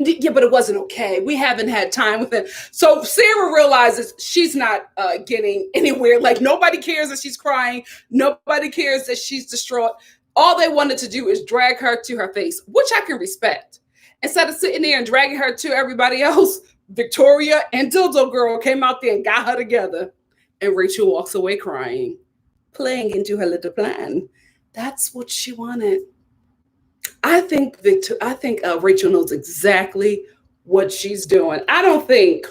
Yeah, but it wasn't okay. We haven't had time with it. So Sarah realizes she's not getting anywhere. Like, nobody cares that she's crying. Nobody cares that she's distraught. All they wanted to do is drag her to her face, which I can respect. Instead of sitting there and dragging her to everybody else, Victoria and Dildo Girl came out there and got her together. And Rachel walks away crying, playing into her little plan. That's what she wanted. I think Rachel knows exactly what she's doing. I don't think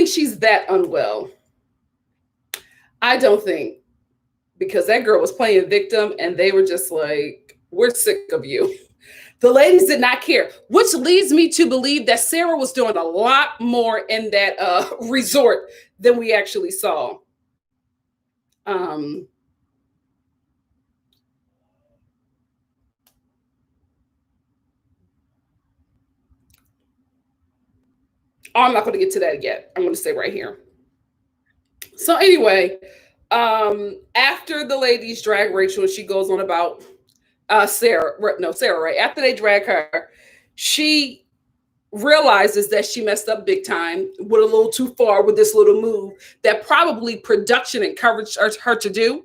she's that unwell. I don't think. because that girl was playing victim and they were just like, we're sick of you. The ladies did not care, which leads me to believe that Sarah was doing a lot more in that resort than we actually saw. Um, oh, I'm not going to get to that yet. I'm going to stay right here. So anyway, after the ladies drag Rachel and she goes on about Sarah, no, Sarah, right? After they drag her, she realizes that she messed up big time, went a little too far with this little move that probably production encouraged her to do.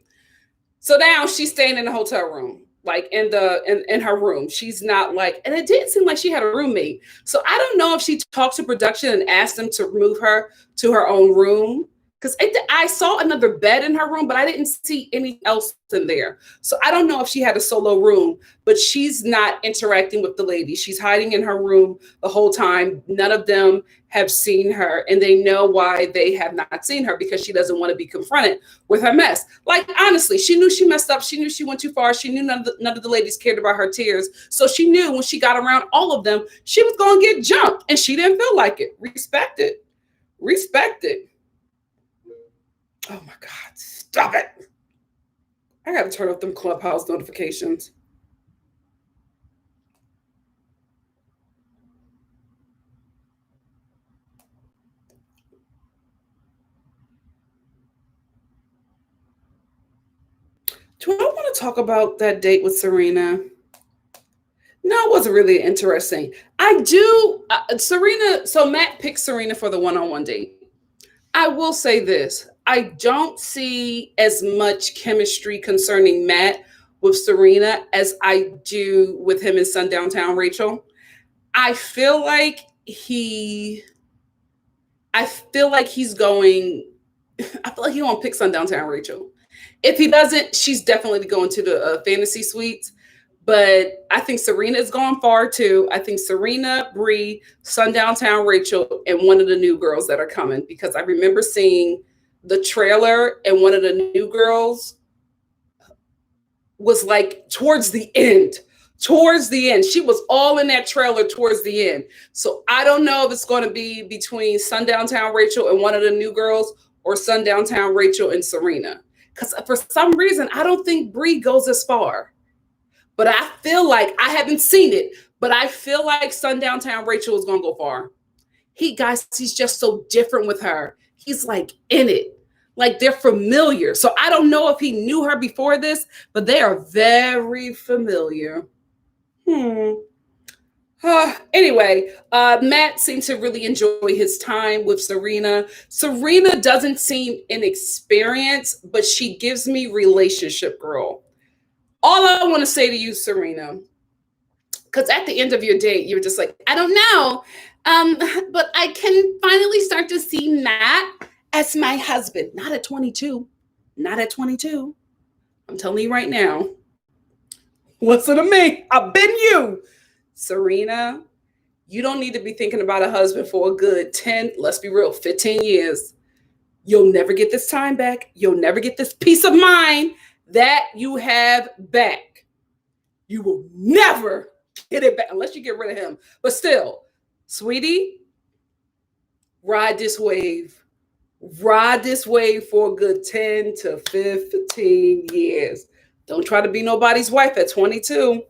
So now she's staying in the hotel room, like in her room. She's not like, and it didn't seem like she had a roommate. So I don't know if she talked to production and asked them to move her to her own room. Because I saw another bed in her room, but I didn't see anything else in there. So I don't know if she had a solo room, but she's not interacting with the ladies. She's hiding in her room the whole time. None of them have seen her, and they know why they have not seen her, because she doesn't want to be confronted with her mess. Like, honestly, she knew she messed up. She knew she went too far. She knew none of the ladies cared about her tears. So she knew when she got around all of them, she was going to get jumped, and she didn't feel like it. Respect it. Respect it. Oh my God, stop it. I got to turn off them Clubhouse notifications. Do I want to talk about that date with Serena? No, it wasn't really interesting. I do, Serena, so Matt picked Serena for the one-on-one date. I will say this. I don't see as much chemistry concerning Matt with Serena as I do with him and Sundowntown Rachel. I feel like he I feel like he's going I feel like he won't pick Sundowntown Rachel. If he doesn't, she's definitely going to the fantasy suites. But I think Serena is going far too. I think Serena, Bree, Sundowntown Rachel, and one of the new girls that are coming, because I remember seeing the trailer and one of the new girls was like towards the end. Towards the end. She was all in that trailer towards the end. So I don't know if it's going to be between Sundowntown Rachel and one of the new girls, or Sundowntown Rachel and Serena. Because for some reason, I don't think Bree goes as far. But I feel like, I haven't seen it, but I feel like Sundowntown Rachel is going to go far. He's just so different with her. He's like in it. Like they're familiar. So I don't know if he knew her before this, but they are very familiar. Anyway, Matt seemed to really enjoy his time with Serena. Serena doesn't seem inexperienced, but she gives me relationship girl. All I want to say to you, Serena, because at the end of your date, you're just like, I don't know, but I can finally start to see Matt as my husband. Not at 22. Not at 22. I'm telling you right now. Listen to me. I've been you. Serena, you don't need to be thinking about a husband for a good 10, let's be real, 15 years. You'll never get this time back. You'll never get this peace of mind that you have back. You will never get it back unless you get rid of him. But still, sweetie, ride this wave. Ride this wave for a good 10 to 15 years. Don't try to be nobody's wife at 22.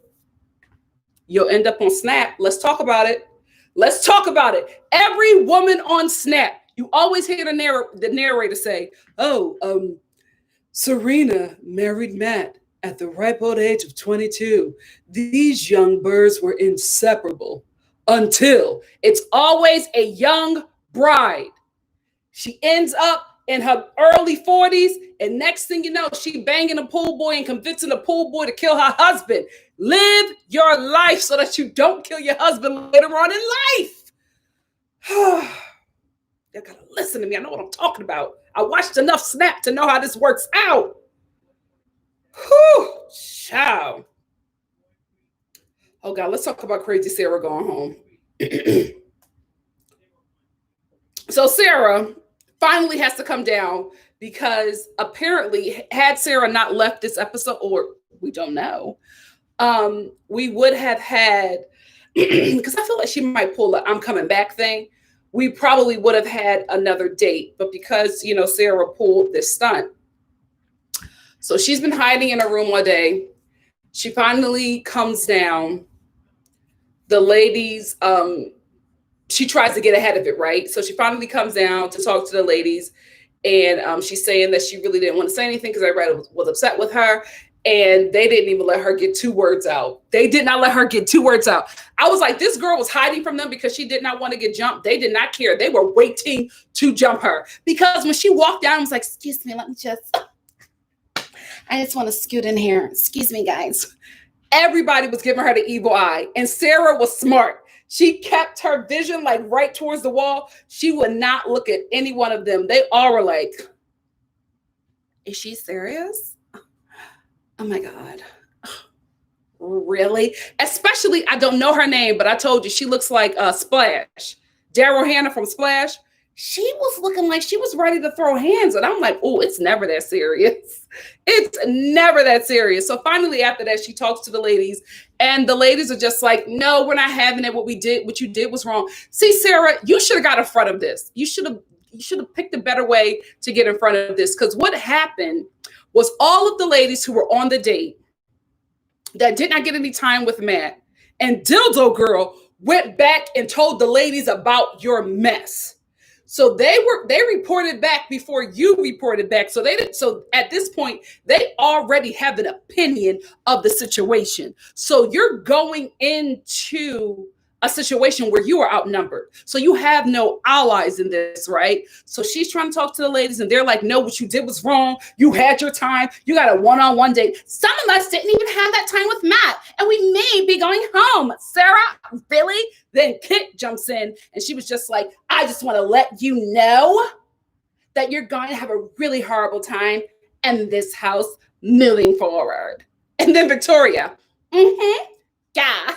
You'll end up on Snap. Let's talk about it. Let's talk about it. Every woman on Snap, you always hear the narrator say, oh, Serena married Matt at the ripe old age of 22. These young birds were inseparable until it's always a young bride. She ends up in her early 40s, and next thing you know, she banging a pool boy and convincing the pool boy to kill her husband. Live your life so that you don't kill your husband later on in life. You gotta listen to me. I know what I'm talking about. I watched enough Snap to know how this works out. Whew, child. Oh God, let's talk about crazy Sarah going home. So Sarah finally has to come down because apparently had Sarah not left this episode, or we don't know, we would have had, because I feel like she might pull a I'm coming back thing. We probably would have had another date, but because, Sarah pulled this stunt. So she's been hiding in her room all day. She finally comes down. The ladies, she tries to get ahead of it, right? So she finally comes down to talk to the ladies, and she's saying that she really didn't want to say anything because everybody was upset with her, and they didn't even let her get 2 words out. They did not let her get 2 words out. I was like, this girl was hiding from them because she did not want to get jumped. They did not care. They were waiting to jump her, because when she walked down, I was like, excuse me, I just want to scoot in here. Excuse me, guys. Everybody was giving her the evil eye, and Sarah was smart. She kept her vision like right towards the wall. She would not look at any one of them. They all were like, is she serious? Oh my God. Really? Especially, I don't know her name, but I told you she looks like Splash. Daryl Hannah from Splash. She was looking like she was ready to throw hands. And I'm like, oh, it's never that serious. It's never that serious. So finally, after that, she talks to the ladies, and the ladies are just like, no, we're not having it. What you did was wrong. See, Sarah, you should have got in front of this. You should have picked a better way to get in front of this. Because what happened was all of the ladies who were on the date that did not get any time with Matt and Dildo Girl went back and told the ladies about your mess. So they reported back before you reported back. So at this point, they already have an opinion of the situation. So you're going into a situation where you are outnumbered. So you have no allies in this, right? So she's trying to talk to the ladies, and they're like, no, what you did was wrong. You had your time. You got a one-on-one date. Some of us didn't even have that time with Matt, and we may be going home. Sarah, really? Then Kit jumps in, and she was just like, I just want to let you know that you're going to have a really horrible time in this house moving forward. And then Victoria, yeah.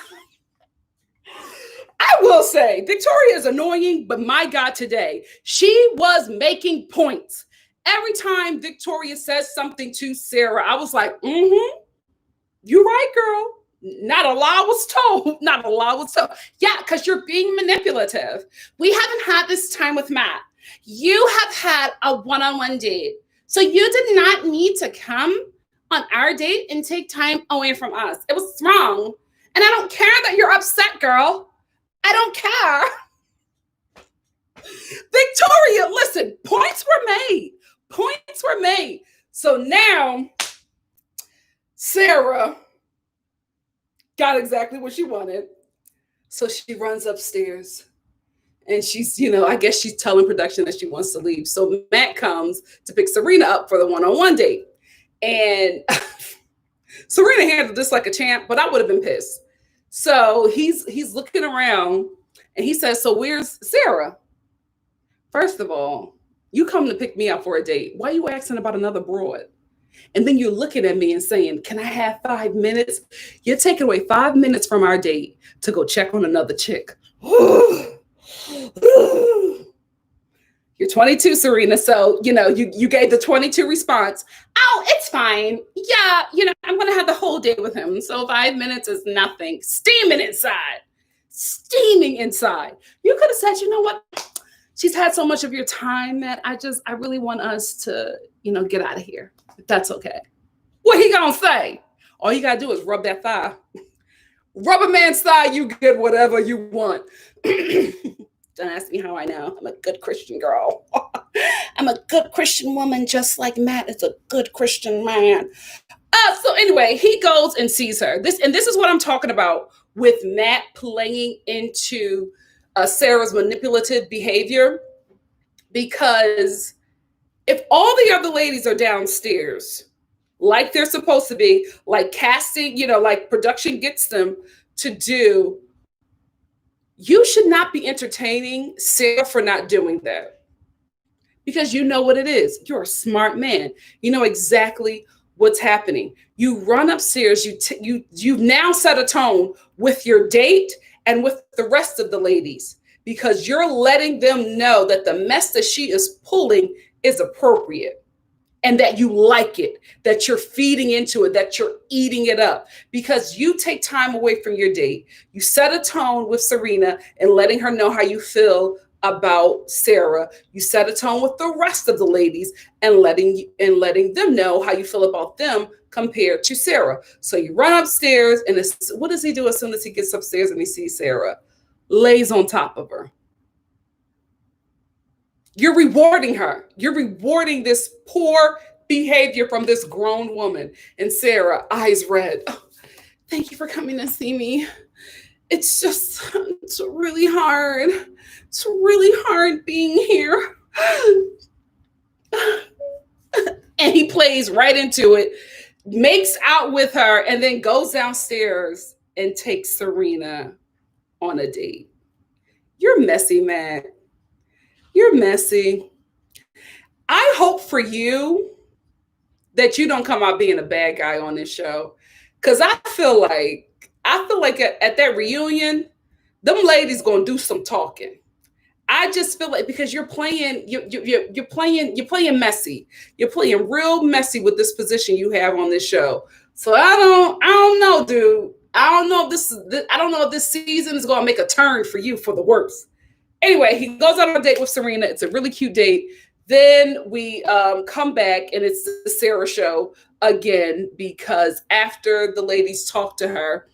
I will say, Victoria is annoying, but my God, today, she was making points. Every time Victoria says something to Sarah, I was like, you're right, girl. Not a lie was told. Not a lie was told. Yeah, because you're being manipulative. We haven't had this time with Matt. You have had a one-on-one date. So you did not need to come on our date and take time away from us. It was wrong. And I don't care that you're upset, girl. I don't care. Victoria, listen, points were made. Points were made. So now Sarah got exactly what she wanted. So she runs upstairs, and she's, I guess she's telling production that she wants to leave. So Matt comes to pick Serena up for the one-on-one date. And Serena handled this like a champ, but I would have been pissed. So he's looking around, and he says, so where's Sarah? First of all, you come to pick me up for a date. Why are you asking about another broad? And then you're looking at me and saying, can I have 5 minutes? You're taking away 5 minutes from our date to go check on another chick. You're 22, Serena. So, you gave the 22 response. Oh, it's fine. Yeah, I'm going to have the whole day with him. So 5 minutes is nothing. Steaming inside. You could have said, you know what? She's had so much of your time that I really want us to, get out of here. If that's okay. What he going to say? All you got to do is rub that thigh. Rub a man's thigh, you get whatever you want. Don't ask me how I know. I'm a good Christian girl. I'm a good Christian woman, just like Matt is a good Christian man. So anyway, he goes and sees her. This is what I'm talking about with Matt playing into Sarah's manipulative behavior. Because if all the other ladies are downstairs, like they're supposed to be, like casting, like production gets them to do, you should not be entertaining Sarah for not doing that. Because you know what it is. You're a smart man. You know exactly what's happening. You run upstairs. You've now set a tone with your date and with the rest of the ladies, because you're letting them know that the mess that she is pulling is appropriate. and that you like it, that you're feeding into it, that you're eating it up, because you take time away from your date. You set a tone with Serena and letting her know how you feel about Sarah. You set a tone with the rest of the ladies and letting them know how you feel about them compared to Sarah. So you run upstairs, and what does he do as soon as he gets upstairs and he sees Sarah? Lays on top of her. You're rewarding her. You're rewarding this poor behavior from this grown woman. And Sarah, eyes red. Oh, thank you for coming to see me. It's really hard. It's really hard being here. And he plays right into it, makes out with her, and then goes downstairs and takes Serena on a date. You're messy, Matt. You're messy. I hope for you that you don't come out being a bad guy on this show. Because I feel like at that reunion, them ladies gonna do some talking. I just feel like, because you're playing messy. You're playing real messy with this position you have on this show. So I don't know, dude. I don't know if this season is gonna make a turn for you for the worse. Anyway, he goes on a date with Serena. It's a really cute date. Then we come back, and it's the Sarah show again, because after the ladies talk to her,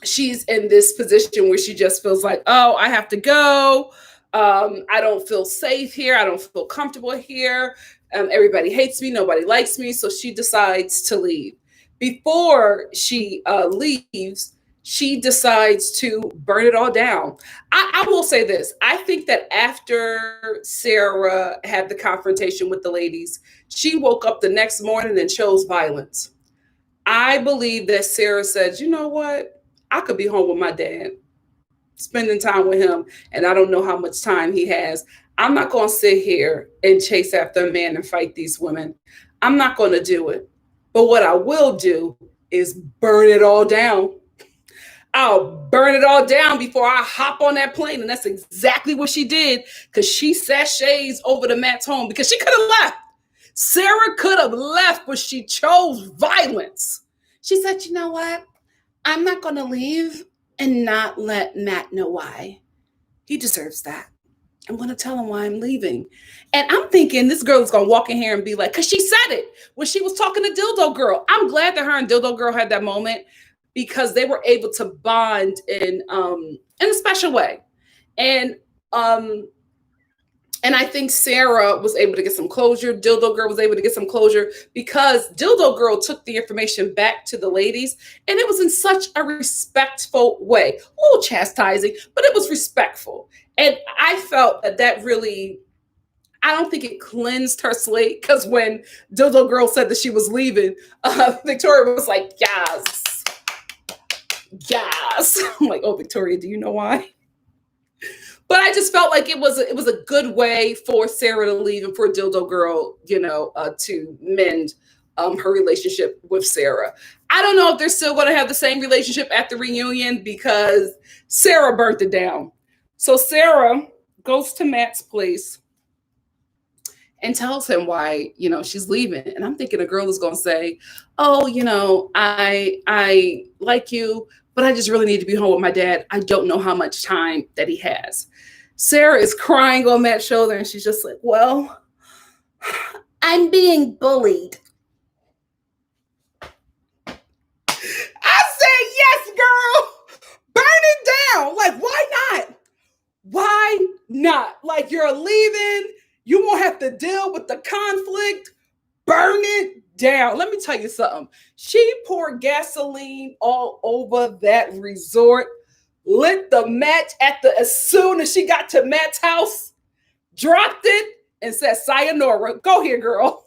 she's in this position where she just feels like, oh, I have to go. I don't feel safe here. I don't feel comfortable here. Everybody hates me. Nobody likes me. So she decides to leave. Before she leaves, she decides to burn it all down. I will say this. I think that after Sarah had the confrontation with the ladies, she woke up the next morning and chose violence. I believe that Sarah said, you know what? I could be home with my dad, spending time with him, and I don't know how much time he has. I'm not going to sit here and chase after a man and fight these women. I'm not going to do it. But what I will do is burn it all down. I'll burn it all down before I hop on that plane. And that's exactly what she did, because she sashays over to Matt's home, because she could have left. Sarah could have left, but she chose violence. She said, you know what? I'm not going to leave and not let Matt know why. He deserves that. I'm going to tell him why I'm leaving. And I'm thinking this girl is going to walk in here and be like, because she said it when she was talking to Dildo Girl. I'm glad that her and Dildo Girl had that moment, because they were able to bond in a special way. And I think Sarah was able to get some closure. Dildo Girl was able to get some closure, because Dildo Girl took the information back to the ladies, and it was in such a respectful way. A little chastising, but it was respectful. And I felt that really, I don't think it cleansed her slate, because when Dildo Girl said that she was leaving, Victoria was like, yes. Yes. I'm like, oh, Victoria, do you know why? But I just felt like it was a good way for Sarah to leave and for Dildo Girl, to mend her relationship with Sarah. I don't know if they're still going to have the same relationship at the reunion, because Sarah burnt it down. So Sarah goes to Matt's place and tells him why, she's leaving. And I'm thinking a girl is going to say, oh, I like you, but I just really need to be home with my dad. I don't know how much time that he has. Sarah is crying on Matt's shoulder, and she's just like, well, I'm being bullied. I said, yes, girl, burn it down. Like, why not? Why not? Like, you're leaving. You won't have to deal with the conflict. Burn it down. Let me tell you something. She poured gasoline all over that resort, lit the match as soon as she got to Matt's house, dropped it, and said, sayonara. Go here, girl.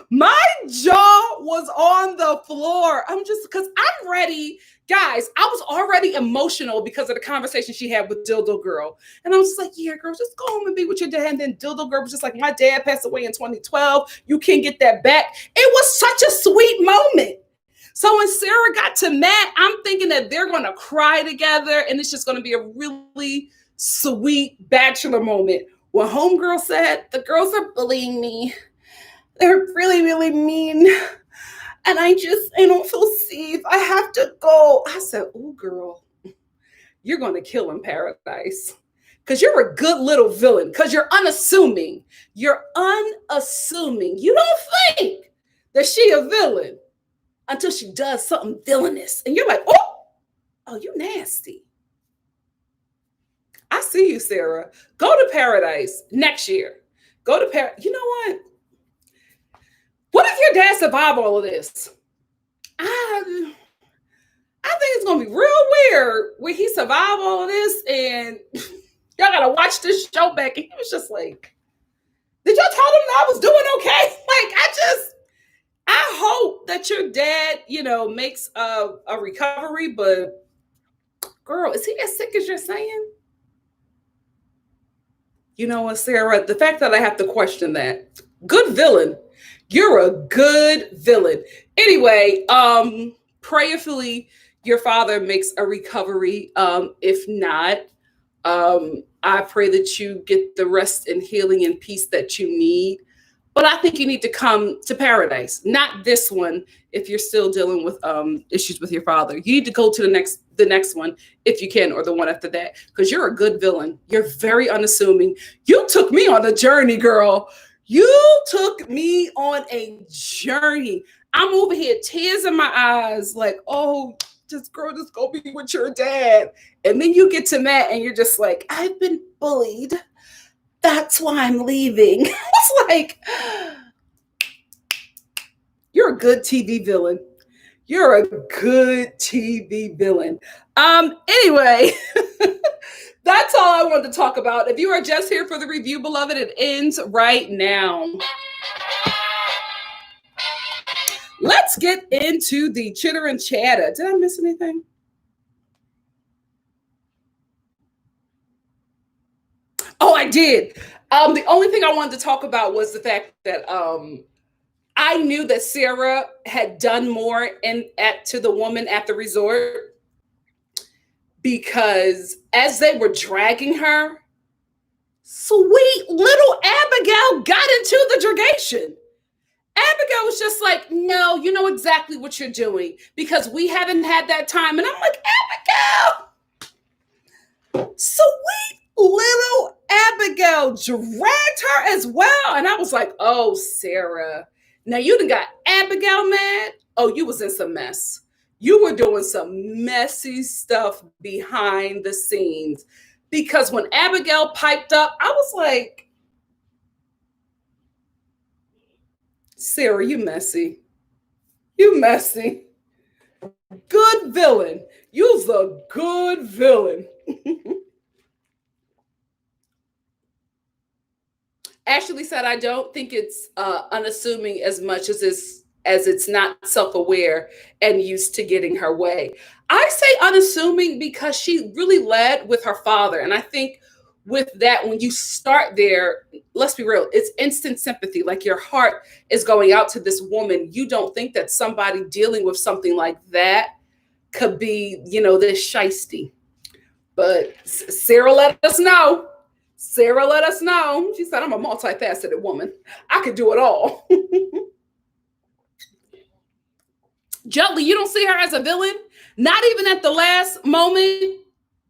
My jaw was on the floor. Because I'm ready. Guys, I was already emotional because of the conversation she had with Dildo Girl. And I was just like, yeah, girl, just go home and be with your dad. And then Dildo Girl was just like, my dad passed away in 2012. You can't get that back. It was such a sweet moment. So when Sarah got to Matt, I'm thinking that they're going to cry together, and it's just going to be a really sweet Bachelor moment. When Homegirl said, the girls are bullying me, they're really, really mean. And I don't feel safe. I have to go. I said, oh, girl, you're going to kill in paradise. Because you're a good little villain. Because you're unassuming. You're unassuming. You don't think that she a villain until she does something villainous. And you're like, oh, you nasty. I see you, Sarah. Go to paradise next year. Go to paradise. You know what? What if your dad survived all of this? I think it's gonna be real weird when he survived all of this, and y'all gotta watch this show back. And he was just like, "Did y'all tell him I was doing okay?" Like, I hope that your dad, makes a recovery. But girl, is he as sick as you're saying? You know what, Sarah? The fact that I have to question that. Good villain. You're a good villain. Anyway, prayerfully, your father makes a recovery. If not, I pray that you get the rest and healing and peace that you need. But I think you need to come to paradise, not this one. If you're still dealing with issues with your father, you need to go to the next one if you can, or the one after that, because you're a good villain. You're very unassuming. You took me on a journey, girl. You took me on a journey. I'm over here, tears in my eyes, like, oh, just go be with your dad. And then you get to Matt and you're just like, I've been bullied. That's why I'm leaving. It's like, you're a good TV villain. You're a good TV villain. Anyway, that's all I wanted to talk about. If you are just here for the review, beloved, it ends right now. Let's get into the chitter and chatter. Did I miss anything? Oh, I did. The only thing I wanted to talk about was the fact that I knew that Sarah had done more to the woman at the resort, because as they were dragging her, sweet little Abigail got into the dragation. Abigail was just like, no, you know exactly what you're doing, because we haven't had that time. And I'm like, Abigail, sweet little Abigail dragged her as well. And I was like, oh, Sarah, now you done got Abigail mad. Oh, you was in some mess. You were doing some messy stuff behind the scenes, because when Abigail piped up, I was like, Sarah, you messy. You messy. Good villain. You's a good villain. Ashley said, I don't think it's unassuming as much as it's not self-aware and used to getting her way. I say unassuming because she really led with her father. And I think with that, when you start there, let's be real, it's instant sympathy. Like, your heart is going out to this woman. You don't think that somebody dealing with something like that could be, this shisty. But Sarah let us know. Sarah let us know. She said, I'm a multifaceted woman. I could do it all. Jolly, you don't see her as a villain? Not even at the last moment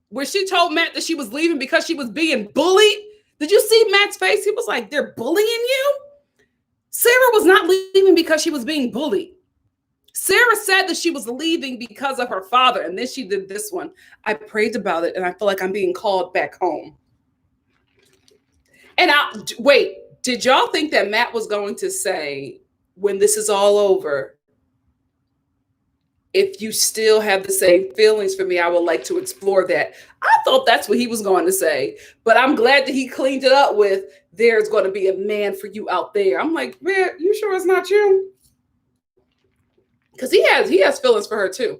where she told Matt that she was leaving because she was being bullied. Did you see Matt's face? He was like, they're bullying you? Sarah was not leaving because she was being bullied. Sarah said that she was leaving because of her father. And then she did this one. I prayed about it and I feel like I'm being called back home. And wait, did y'all think that Matt was going to say, when this is all over, if you still have the same feelings for me, I would like to explore that? I thought that's what he was going to say, but I'm glad that he cleaned it up with, there's going to be a man for you out there. I'm like, man, you sure it's not you? Because he has feelings for her too.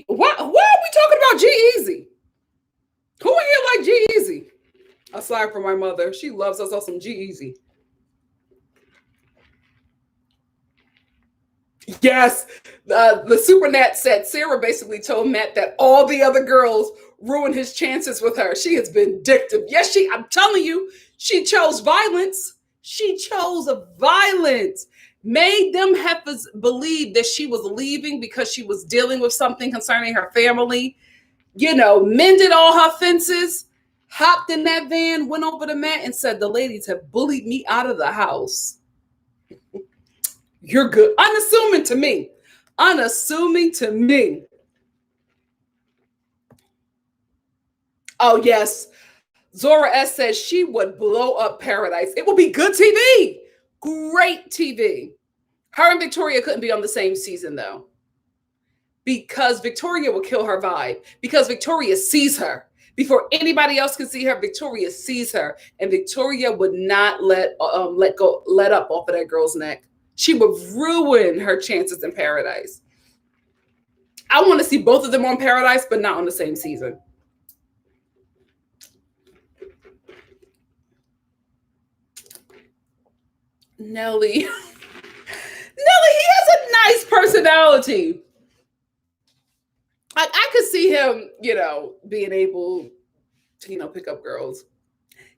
Why are we talking about G-Eazy? Who in here like G-Eazy? Aside from my mother, she loves us all some G-Eazy. Yes, the Super Nat said Sarah basically told Matt that all the other girls ruined his chances with her. She is vindictive. Yes, I'm telling you, she chose violence. She chose violence, made them heifers believe that she was leaving because she was dealing with something concerning her family, mended all her fences, hopped in that van, went over the mat, and said, the ladies have bullied me out of the house. You're good. Unassuming to me. Unassuming to me. Oh, yes. Zora S says she would blow up Paradise. It would be good TV. Great TV. Her and Victoria couldn't be on the same season, though, because Victoria will kill her vibe, because Victoria sees her. Before anybody else can see her, Victoria sees her, and Victoria would not let up off of that girl's neck. She would ruin her chances in Paradise. I want to see both of them on Paradise, but not on the same season. Nelly. Nelly, he has a nice personality. I could see him, being able to, pick up girls.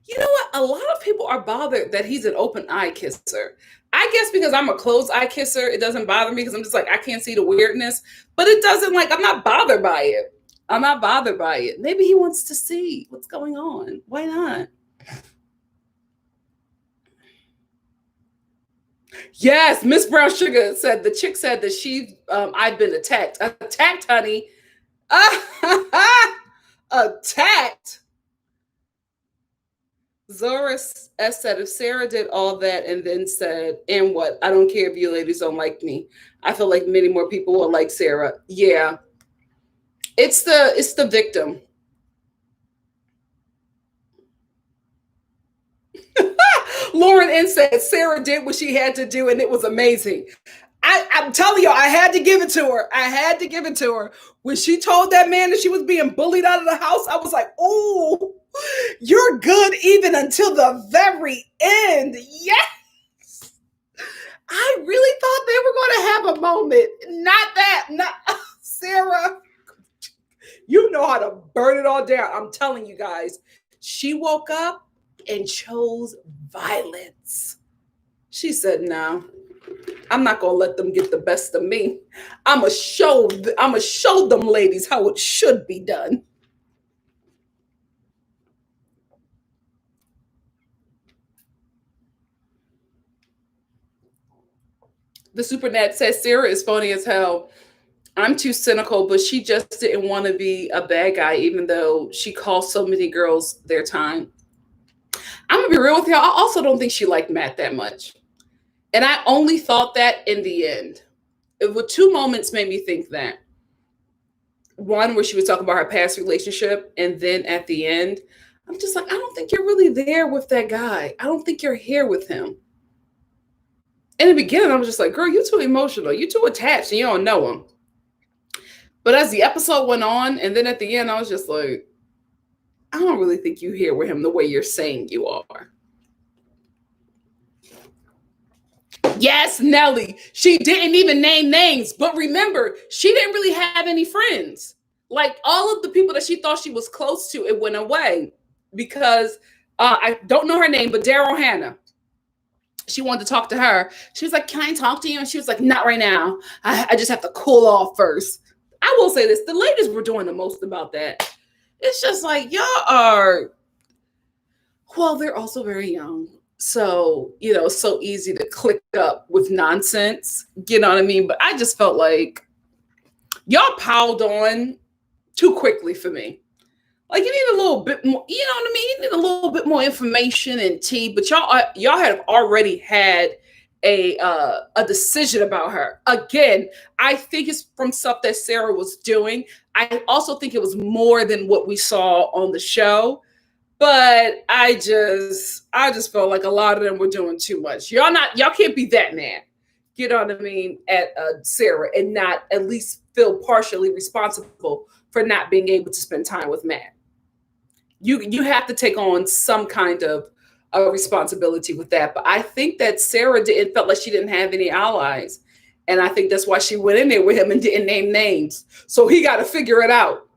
You know what? A lot of people are bothered that he's an open eye kisser. I guess because I'm a closed eye kisser, it doesn't bother me because I'm just like, I can't see the weirdness. But it doesn't, I'm not bothered by it. I'm not bothered by it. Maybe he wants to see what's going on. Why not? Yes, Miss Brown Sugar said, the chick said that I've been attacked. Attacked, honey. Attacked. Zora S said, if Sarah did all that and then said, and what? I don't care if you ladies don't like me. I feel like many more people will like Sarah. Yeah. It's the victim. Lauren N said Sarah did what she had to do and it was amazing. I'm telling you, I had to give it to her. I had to give it to her. When she told that man that she was being bullied out of the house, I was like, oh, you're good even until the very end. Yes. I really thought they were going to have a moment. Not Sarah. You know how to burn it all down. I'm telling you guys, she woke up and chose violence. She said, no, I'm not going to let them get the best of me. I'm going to show them ladies how it should be done. The Supernet says Sarah is phony as hell. I'm too cynical, but she just didn't want to be a bad guy, even though she cost so many girls their time. I'm going to be real with y'all. I also don't think she liked Matt that much. And I only thought that in the end. Two moments made me think that. One, where she was talking about her past relationship, and then at the end, I'm just like, I don't think you're really there with that guy. I don't think you're here with him. In the beginning, I was just like, girl, you're too emotional. You're too attached, and you don't know him. But as the episode went on, and then at the end, I was just like, I don't really think you here with him the way you're saying you are. Yes, Nelly. She didn't even name names. But remember, she didn't really have any friends. Like all of the people that she thought she was close to, it went away. Because I don't know her name, but Daryl Hannah. She wanted to talk to her. She was like, can I talk to you? And she was like, not right now. I just have to cool off first. I will say this. The ladies were doing the most about that. It's just like, y'all are, well, they're also very young. So, so easy to click up with nonsense. You know what I mean? But I just felt like y'all piled on too quickly for me. Like you need a little bit more, you know what I mean? You need a little bit more information and tea, but y'all have already had a decision about her. Again, I think it's from stuff that Sarah was doing. I also think it was more than what we saw on the show. But I just felt like a lot of them were doing too much. Y'all can't be that mad. You know what I mean? At Sarah and not at least feel partially responsible for not being able to spend time with Matt. You have to take on some kind of responsibility with that. But I think that Sarah felt like she didn't have any allies. And I think that's why she went in there with him and didn't name names. So he got to figure it out.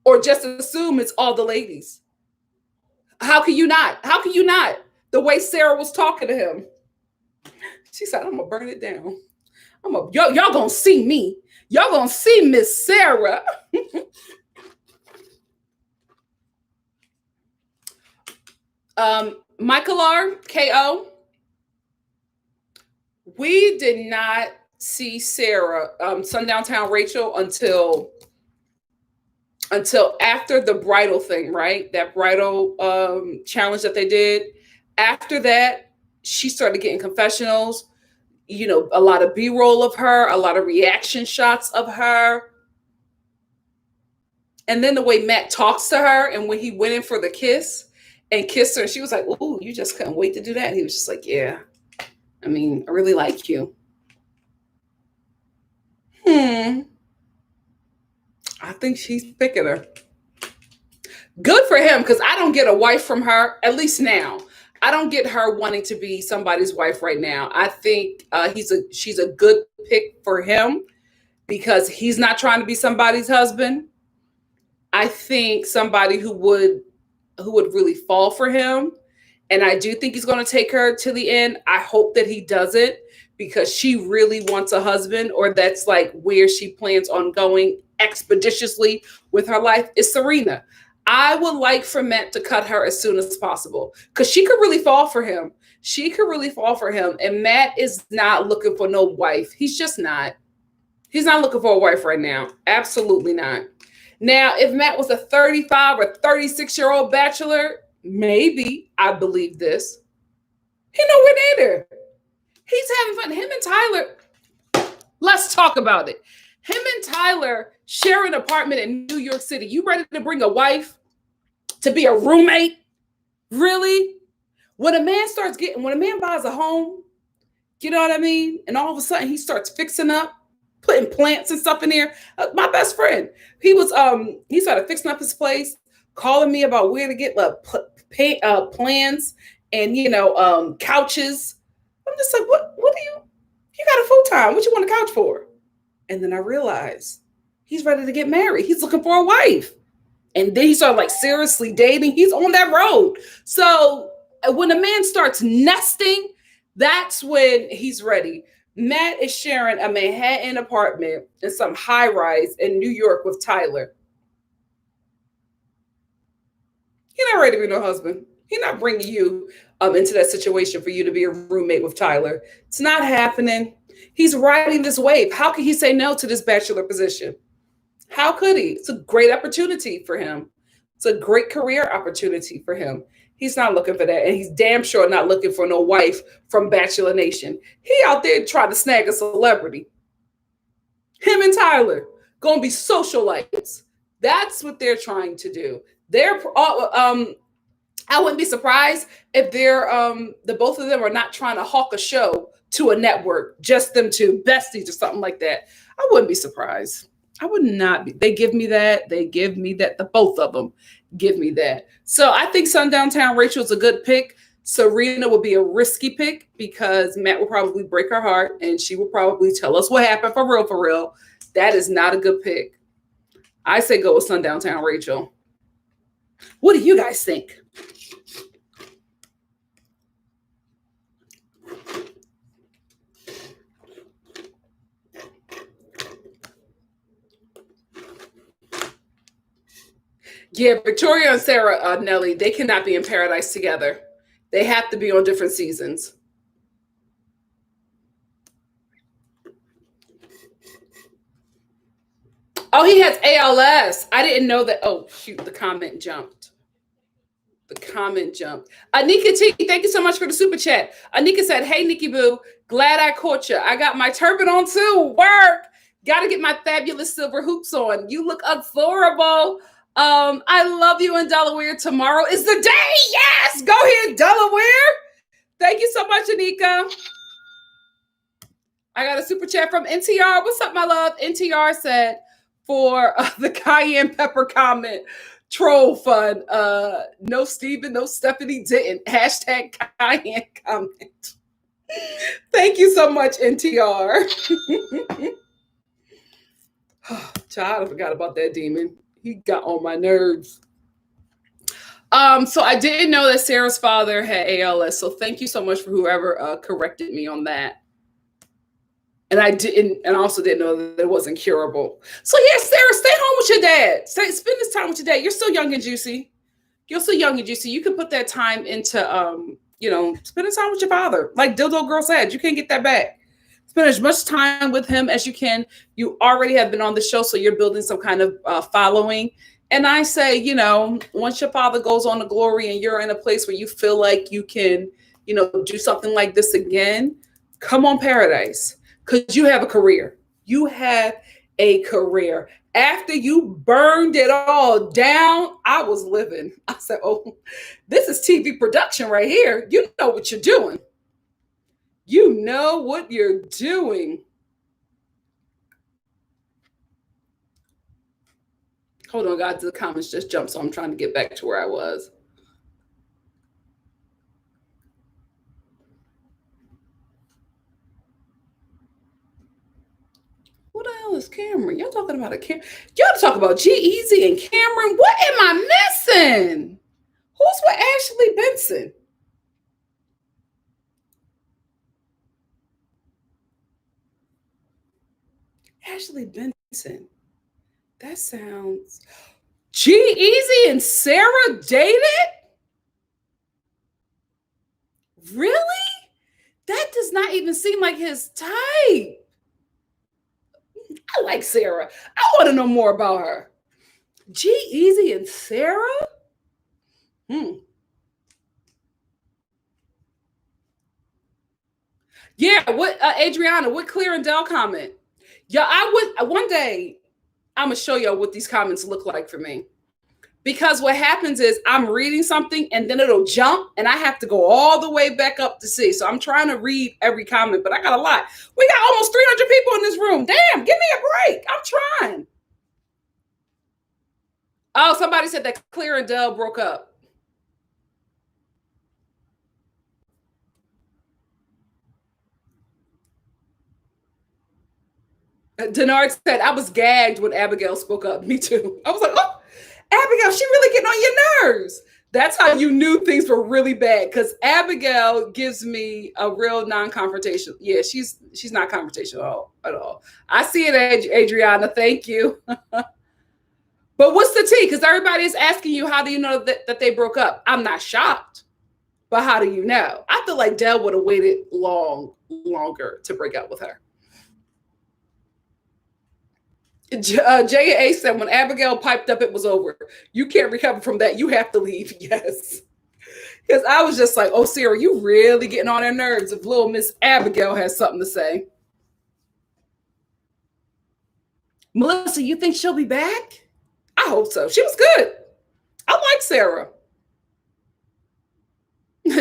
Or just assume it's all the ladies. How can you not? How can you not? the way Sarah was talking to him. She said, I'm gonna burn it down. Y'all gonna see me. Y'all gonna see Miss Sarah. Michael R. K.O. We did not see Sarah, Sundown Town Rachel, until after the bridal thing, right? That bridal challenge that they did. After that, she started getting confessionals, a lot of B-roll of her, a lot of reaction shots of her. And then the way Matt talks to her, and when he went in for the kiss and kissed her, she was like, "Ooh, you just couldn't wait to do that." And he was just like, "Yeah, I mean, I really like you." I think she's picking her. Good for him, because I don't get a wife from her, at least now. I don't get her wanting to be somebody's wife right now. I think she's a good pick for him, because he's not trying to be somebody's husband. I think somebody who would really fall for him, and I do think he's going to take her to the end. I hope that he does it, because she really wants a husband, or that's like where she plans on going expeditiously with her life, is Serena. I would like for Matt to cut her as soon as possible, because she could really fall for him. She could really fall for him. And Matt is not looking for no wife. He's just not. He's not looking for a wife right now. Absolutely not. Now, if Matt was a 35 or 36-year-old bachelor, maybe I believe this. He nowhere near. He's having fun. Him and Tyler, let's talk about it. Him and Tyler share an apartment in New York City. You ready to bring a wife to be a roommate? Really? When a man buys a home, you know what I mean? And all of a sudden he starts fixing up, putting plants and stuff in there. My best friend, he started fixing up his place, calling me about where to get plans and couches. I'm just like, what do you got a full-time? What you want a couch for? And then I realized he's ready to get married. He's looking for a wife. And then he started like seriously dating. He's on that road. So when a man starts nesting, that's when he's ready. Matt is sharing a Manhattan apartment in some high rise in New York with Tyler. He's not ready to be no husband. He's not bringing you into that situation for you to be a roommate with Tyler. It's not happening. He's riding this wave. How could he say no to this bachelor position? How could he? It's a great opportunity for him. It's a great career opportunity for him. He's not looking for that. And he's damn sure not looking for no wife from Bachelor Nation. He out there trying to snag a celebrity. Him and Tyler going to be socialites. That's what they're trying to do. I wouldn't be surprised if the both of them are not trying to hawk a show to a network, just them two besties or something like that. I wouldn't be surprised. I would not be. They give me that. The both of them give me that. So I think Sundown Town Rachel is a good pick. Serena will be a risky pick, because Matt will probably break her heart and she will probably tell us what happened for real, for real. That is not a good pick. I say go with Sundown Town Rachel. What do you guys think? Yeah, Victoria and Sarah Nelly, they cannot be in paradise together. They have to be on different seasons. Oh, he has ALS. I didn't know that. Oh, shoot, the comment jumped. Anika T, thank you so much for the super chat. Anika said, "Hey, Nikki Boo, glad I caught you. I got my turban on too. Work. Got to get my fabulous silver hoops on. You look adorable. I love you in Delaware. Tomorrow is the day. Yes, go ahead, Delaware. Thank you so much, Anika. I got a super chat from NTR. What's up, my love? NTR said, for the cayenne pepper comment, troll fun. No Steven, no Stephanie didn't. Hashtag cayenne comment. Thank you so much, NTR. Child, I forgot about that demon. He got on my nerves. So I didn't know that Sarah's father had ALS. So thank you so much for whoever corrected me on that. And I didn't, and I also didn't know that it wasn't curable. So yeah, Sarah, stay home with your dad. Spend this time with your dad. You're still young and juicy. You're still young and juicy. You can put that time into, spending time with your father. Like Dildo Girl said, you can't get that back. Spend as much time with him as you can. You already have been on the show, so you're building some kind of following. And I say, once your father goes on to glory and you're in a place where you feel like you can, do something like this again, come on Paradise, because you have a career. You have a career. After you burned it all down, I was living. I said, oh, this is TV production right here. You know what you're doing. You know what you're doing. Hold on, guys. The comments just jumped, so I'm trying to get back to where I was. What the hell is Cameron? Y'all talking about a Cameron? Y'all talk about G-Eazy and Cameron. What am I missing? Who's with Ashley Benson? Ashley Benson. That sounds. G-Eazy and Sarah dated? Really? That does not even seem like his type. I like Sarah. I want to know more about her. G-Eazy and Sarah? Yeah, what Adriana, what Clear and Dell comment? Yeah, I would one day I'm gonna show y'all what these comments look like for me. Because what happens is I'm reading something and then it'll jump and I have to go all the way back up to see. So I'm trying to read every comment, but I got a lot. We got almost 300 people in this room. Damn, give me a break. I'm trying. Oh, somebody said that Clear and Dell broke up. Denard said, I was gagged when Abigail spoke up. Me too. I was like, oh, Abigail, she really getting on your nerves. That's how you knew things were really bad, because Abigail gives me a real non-confrontation. Yeah, she's not confrontational at all. I see it, Adriana. Thank you. But what's the tea? Because everybody is asking you, how do you know that they broke up? I'm not shocked, but how do you know? I feel like Dell would have waited longer to break up with her. J.A. said, when Abigail piped up, it was over. You can't recover from that. You have to leave. Yes. Because I was just like, oh, Sarah, you really getting on their nerves if little Miss Abigail has something to say. Melissa, you think she'll be back? I hope so. She was good. I like Sarah.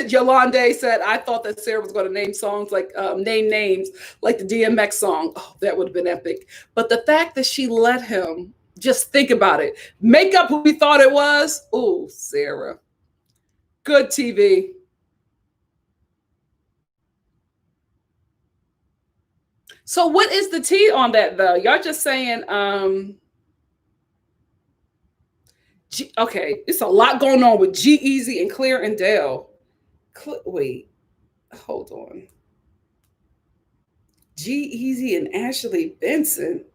Yolande said, I thought that Sarah was going to name songs like name names like the DMX song. Oh, that would have been epic. But the fact that she let him, just think about it, make up who we thought it was. Oh, Sarah. Good TV. So what is the tea on that though? Y'all just saying, okay, it's a lot going on with G-Eazy and Clear and Dell. Wait, hold on. G-Eazy and Ashley Benson.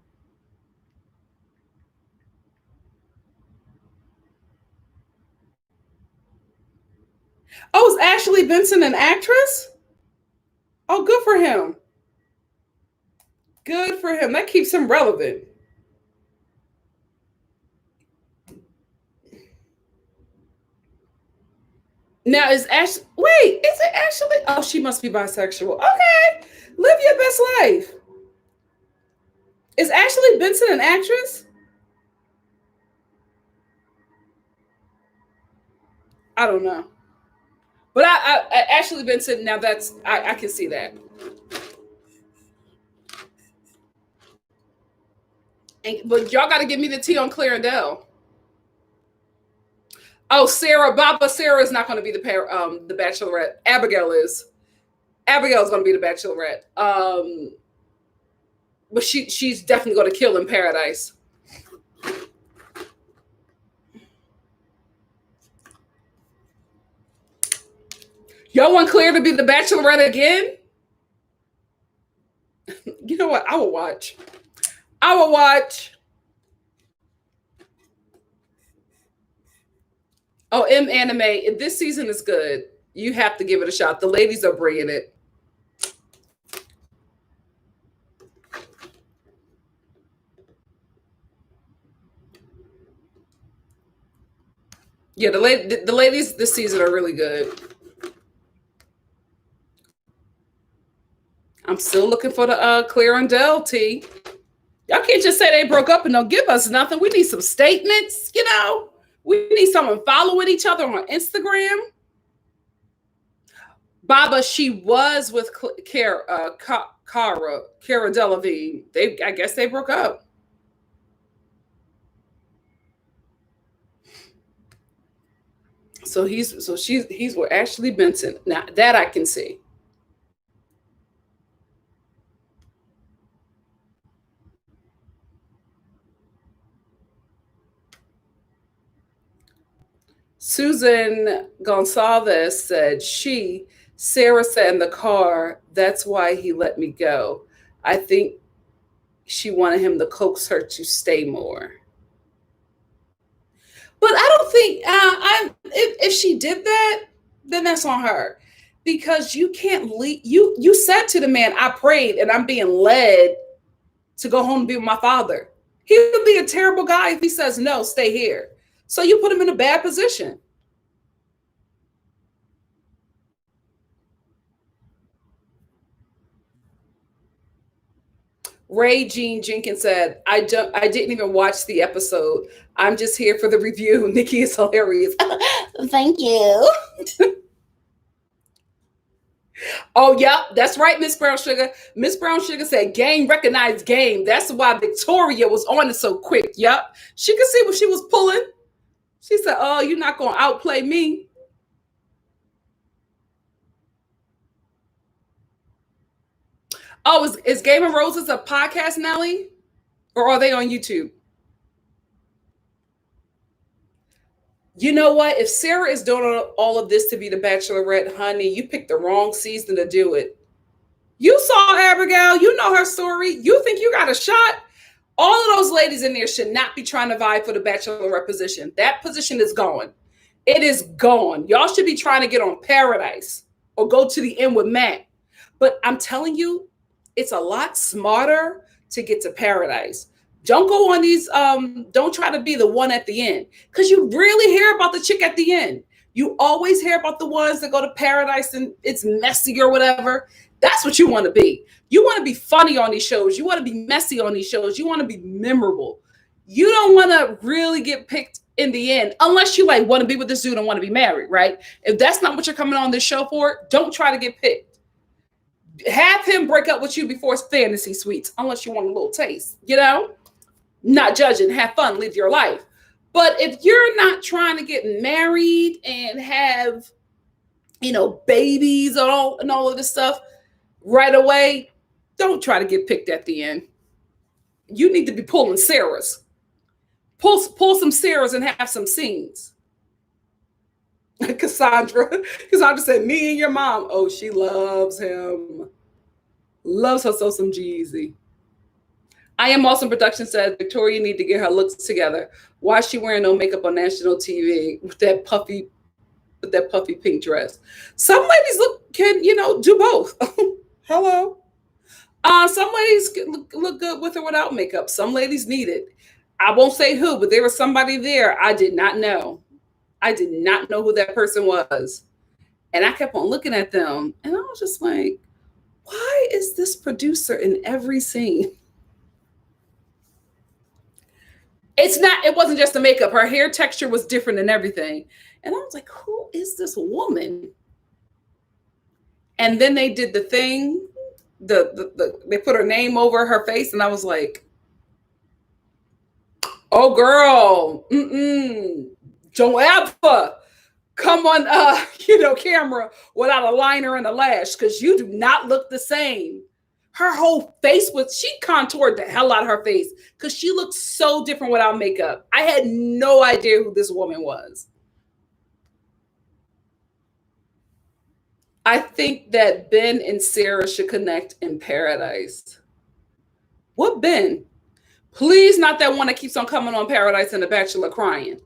Oh, is Ashley Benson an actress? Oh, good for him. Good for him. That keeps him relevant. Now is Ash? Wait, is it Ashley? Oh, she must be bisexual. Okay, live your best life. Is Ashley Benson an actress? I don't know, but I Ashley Benson. Now that's I can see that. But y'all got to give me the tea on Claire Dell. Oh, Sarah, Baba Sarah is not going to be the Bachelorette. Abigail is. Abigail's going to be the Bachelorette. But she's definitely going to kill in Paradise. Y'all want Claire to be the Bachelorette again? You know what? I will watch. I will watch. Oh, Anime. This season is good. You have to give it a shot. The ladies are bringing it. Yeah, the ladies this season are really good. I'm still looking for the Claire and Dell tea. Y'all can't just say they broke up and don't give us nothing. We need some statements, you know. We need someone following each other on Instagram. Baba, she was with Cara Delevingne. I guess they broke up. So he's with Ashley Benson. Now that I can see. Susan Gonzalez said Sarah said in the car, that's why he let me go. I think she wanted him to coax her to stay more. But I don't think if she did that, then that's on her, because you can't leave. You said to the man, "I prayed and I'm being led to go home and be with my father." He would be a terrible guy if he says no, stay here. So you put him in a bad position. Ray Jean Jenkins said, I didn't even watch the episode. I'm just here for the review. Nikki is hilarious. Thank you. Oh, yeah, that's right, Miss Brown Sugar. Miss Brown Sugar said game recognized game. That's why Victoria was on it so quick. Yep. She could see what she was pulling. She said, oh, you're not going to outplay me. Oh, is Game of Roses a podcast, Nelly? Or are they on YouTube? You know what? If Sarah is doing all of this to be the Bachelorette, honey, you picked the wrong season to do it. You saw Abigail. You know her story. You think you got a shot? All of those ladies in there should not be trying to vie for the Bachelorette position. That position is gone. It is gone. Y'all should be trying to get on Paradise or go to the end with Matt. But I'm telling you, it's a lot smarter to get to Paradise. Don't go on these, don't try to be the one at the end, because you really hear about the chick at the end. You always hear about the ones that go to Paradise and it's messy or whatever. That's what you want to be. You want to be funny on these shows. You want to be messy on these shows. You want to be memorable. You don't want to really get picked in the end, unless you like want to be with this dude and want to be married, right? If that's not what you're coming on this show for, don't try to get picked. Have him break up with you before it's fantasy suites, unless you want a little taste, you know? Not judging, have fun, live your life. But if you're not trying to get married and have, babies and all of this stuff right away, don't try to get picked at the end. You need to be pulling Sarahs. Pull some Sarahs and have some scenes. Cassandra said, me and your mom. Oh, she loves him. Loves her some Jeezy. I Am Awesome Production says Victoria need to get her looks together. Why is she wearing no makeup on national TV with that puffy pink dress? Some ladies can do both. Hello. Some ladies look good with or without makeup. Some ladies need it. I won't say who, but there was somebody there I did not know. I did not know who that person was. And I kept on looking at them. And I was just like, why is this producer in every scene? It wasn't just the makeup. Her hair texture was different and everything. And I was like, who is this woman? And then they did the thing. They put her name over her face. And I was like, oh, girl. Don't ever come on, camera without a liner and a lash, because you do not look the same. Her whole face she contoured the hell out of her face because she looked so different without makeup. I had no idea who this woman was. I think that Ben and Sarah should connect in paradise. What Ben? Please, not that one that keeps on coming on Paradise and the Bachelor crying.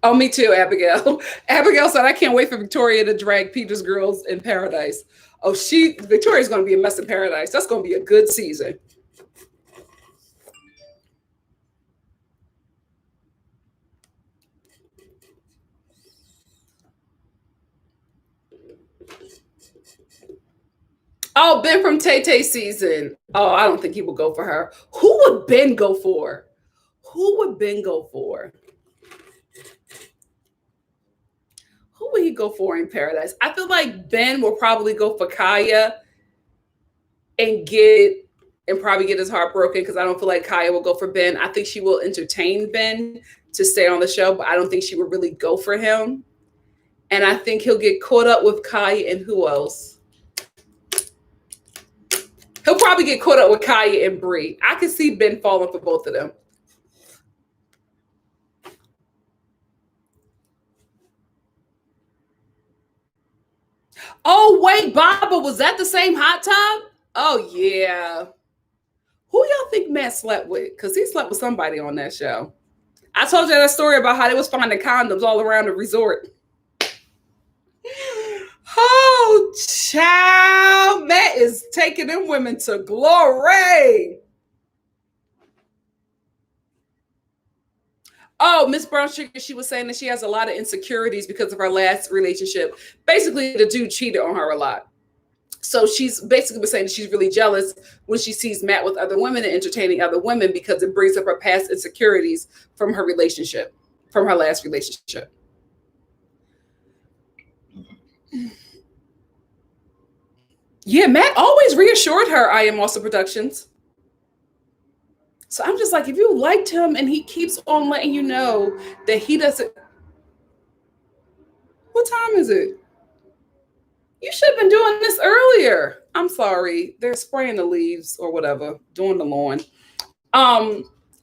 Oh, me too, Abigail. Abigail said, I can't wait for Victoria to drag Peter's girls in Paradise. Oh, Victoria's going to be a mess in Paradise. That's going to be a good season. Oh, Ben from Tay Tay season. Oh, I don't think he will go for her. Who would Ben go for? Who would Ben go for? Who would he go for in Paradise? I feel like Ben will probably go for Kaya and probably get his heart broken because I don't feel like Kaya will go for Ben. I think she will entertain Ben to stay on the show, but I don't think she would really go for him. And I think he'll get caught up with Kaya and who else? He'll probably get caught up with Kaya and Bree. I can see Ben falling for both of them. Oh, wait, Baba, was that the same hot tub? Oh, yeah. Who y'all think Matt slept with? Because he slept with somebody on that show. I told you that story about how they was finding condoms all around the resort. Oh, child. Matt is taking them women to glory. Oh, Miss Brown Sugar, she was saying that she has a lot of insecurities because of her last relationship. Basically, the dude cheated on her a lot. So she's basically saying that she's really jealous when she sees Matt with other women and entertaining other women because it brings up her past insecurities from her relationship, from her last relationship. Yeah, Matt always reassured her I Am Awesome Productions. So I'm just like, if you liked him and he keeps on letting you know that he doesn't. What time is it? You should have been doing this earlier. I'm sorry. They're spraying the leaves or whatever, doing the lawn.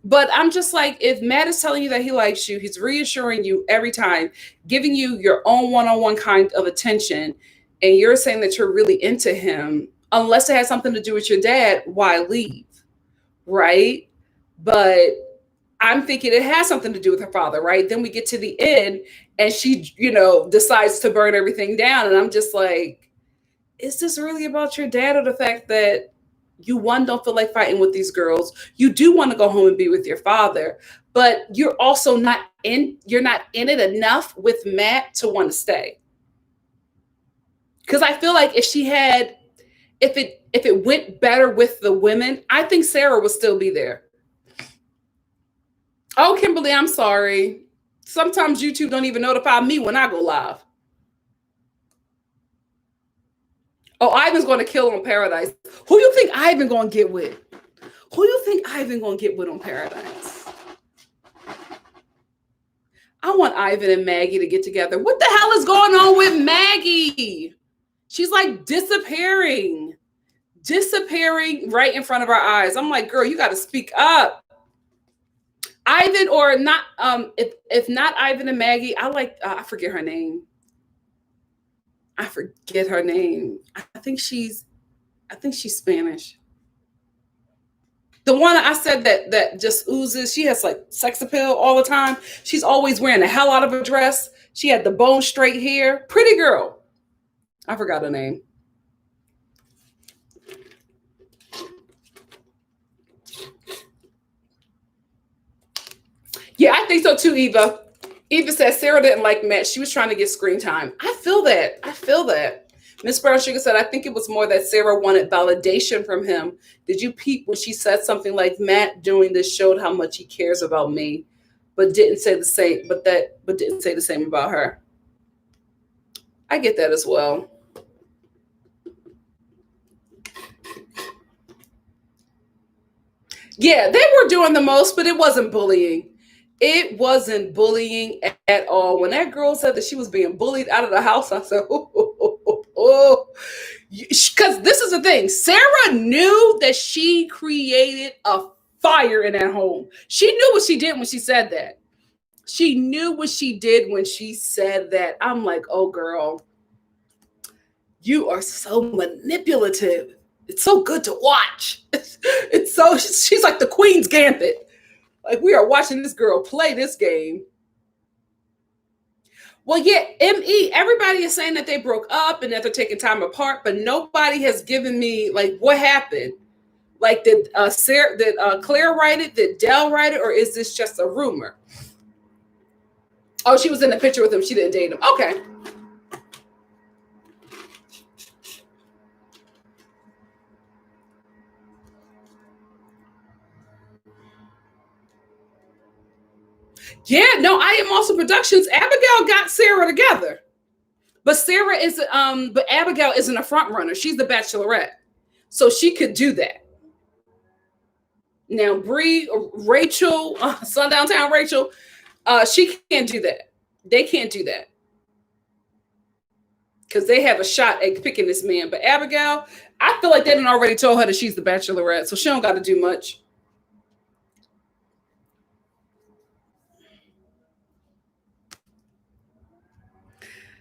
But I'm just like, if Matt is telling you that he likes you, he's reassuring you every time, giving you your own one-on-one kind of attention, and you're saying that you're really into him, unless it has something to do with your dad, why leave? Right? But I'm thinking it has something to do with her father, right? Then we get to the end and she, decides to burn everything down. And I'm just like, is this really about your dad or the fact that you, one, don't feel like fighting with these girls? You do want to go home and be with your father, but you're also you're not in it enough with Matt to want to stay. Because I feel like if it went better with the women, I think Sarah would still be there. Oh, Kimberly, I'm sorry. Sometimes YouTube don't even notify me when I go live. Oh, Ivan's going to kill on Paradise. Who you think Ivan going to get with? Who you think Ivan going to get with on Paradise? I want Ivan and Maggie to get together. What the hell is going on with Maggie? She's like disappearing right in front of our eyes. I'm like, girl, you got to speak up. Ivan or not, if not Ivan and Maggie, I forget her name. I think she's Spanish. The one I said that just oozes, she has like sex appeal all the time. She's always wearing the hell out of a dress. She had the bone straight hair. Pretty girl. I forgot her name. Yeah, I think so too, Eva. Eva says Sarah didn't like Matt. She was trying to get screen time. I feel that. Miss Brown Sugar said, I think it was more that Sarah wanted validation from him. Did you peep when she said something like, Matt doing this showed how much he cares about me, but didn't say the same, but didn't say the same about her. I get that as well. Yeah, they were doing the most, but it wasn't bullying. It wasn't bullying at all. When that girl said that she was being bullied out of the house, I said, oh. Because this is the thing. Sarah knew that she created a fire in that home. She knew what she did when she said that. She knew what she did when she said that. I'm like, oh, girl, you are so manipulative. It's so good to watch. It's so, she's like the Queen's Gambit. Like, we are watching this girl play this game. Well, yeah, ME, everybody is saying that they broke up and that they're taking time apart, but nobody has given me, like, what happened? Like, did Claire write it? Did Dell write it? Or is this just a rumor? Oh, she was in the picture with him. She didn't date him. Okay. Yeah, no, I Am Also Productions. Abigail got Sarah together. But but Abigail isn't a front runner. She's the Bachelorette. So she could do that. Now, Rachel, Sundown Town Rachel, she can't do that. They can't do that. Because they have a shot at picking this man. But Abigail, I feel like they done already told her that she's the Bachelorette, so she don't got to do much.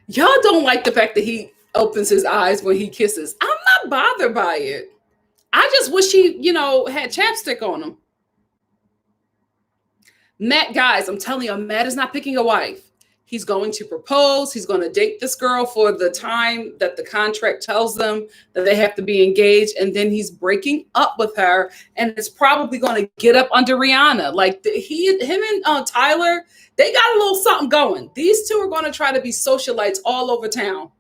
Y'all don't like the fact that he opens his eyes when he kisses. I'm not bothered by it. I just wish he, had chapstick on him. Matt, guys, I'm telling you, Matt is not picking a wife. He's going to propose. He's going to date this girl for the time that the contract tells them that they have to be engaged. And then he's breaking up with her. And it's probably going to get up under Rihanna. Like him and Tyler, they got a little something going. These two are going to try to be socialites all over town.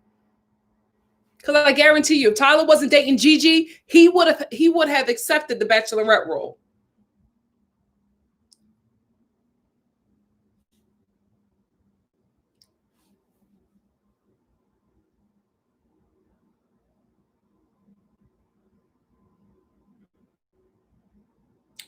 Because I guarantee you, if Tyler wasn't dating Gigi, he would have accepted the Bachelorette role.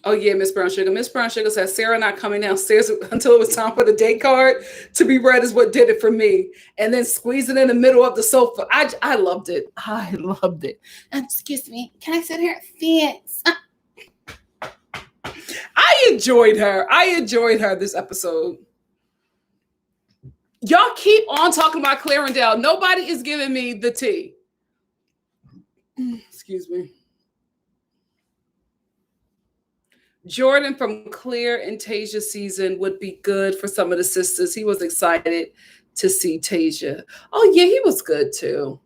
Oh yeah, Miss Brown Sugar. Miss Brown Sugar says Sarah not coming downstairs until it was time for the date card to be read is what did it for me. And then squeeze it in the middle of the sofa. I loved it. I loved it. Excuse me, can I sit here? Thanks. I enjoyed her this episode. Y'all keep on talking about Clarendale. Nobody is giving me the tea. Excuse me. Jordan from Claire and Tasia's season would be good for some of the sisters. He was excited to see Tasia. Oh, yeah, he was good too.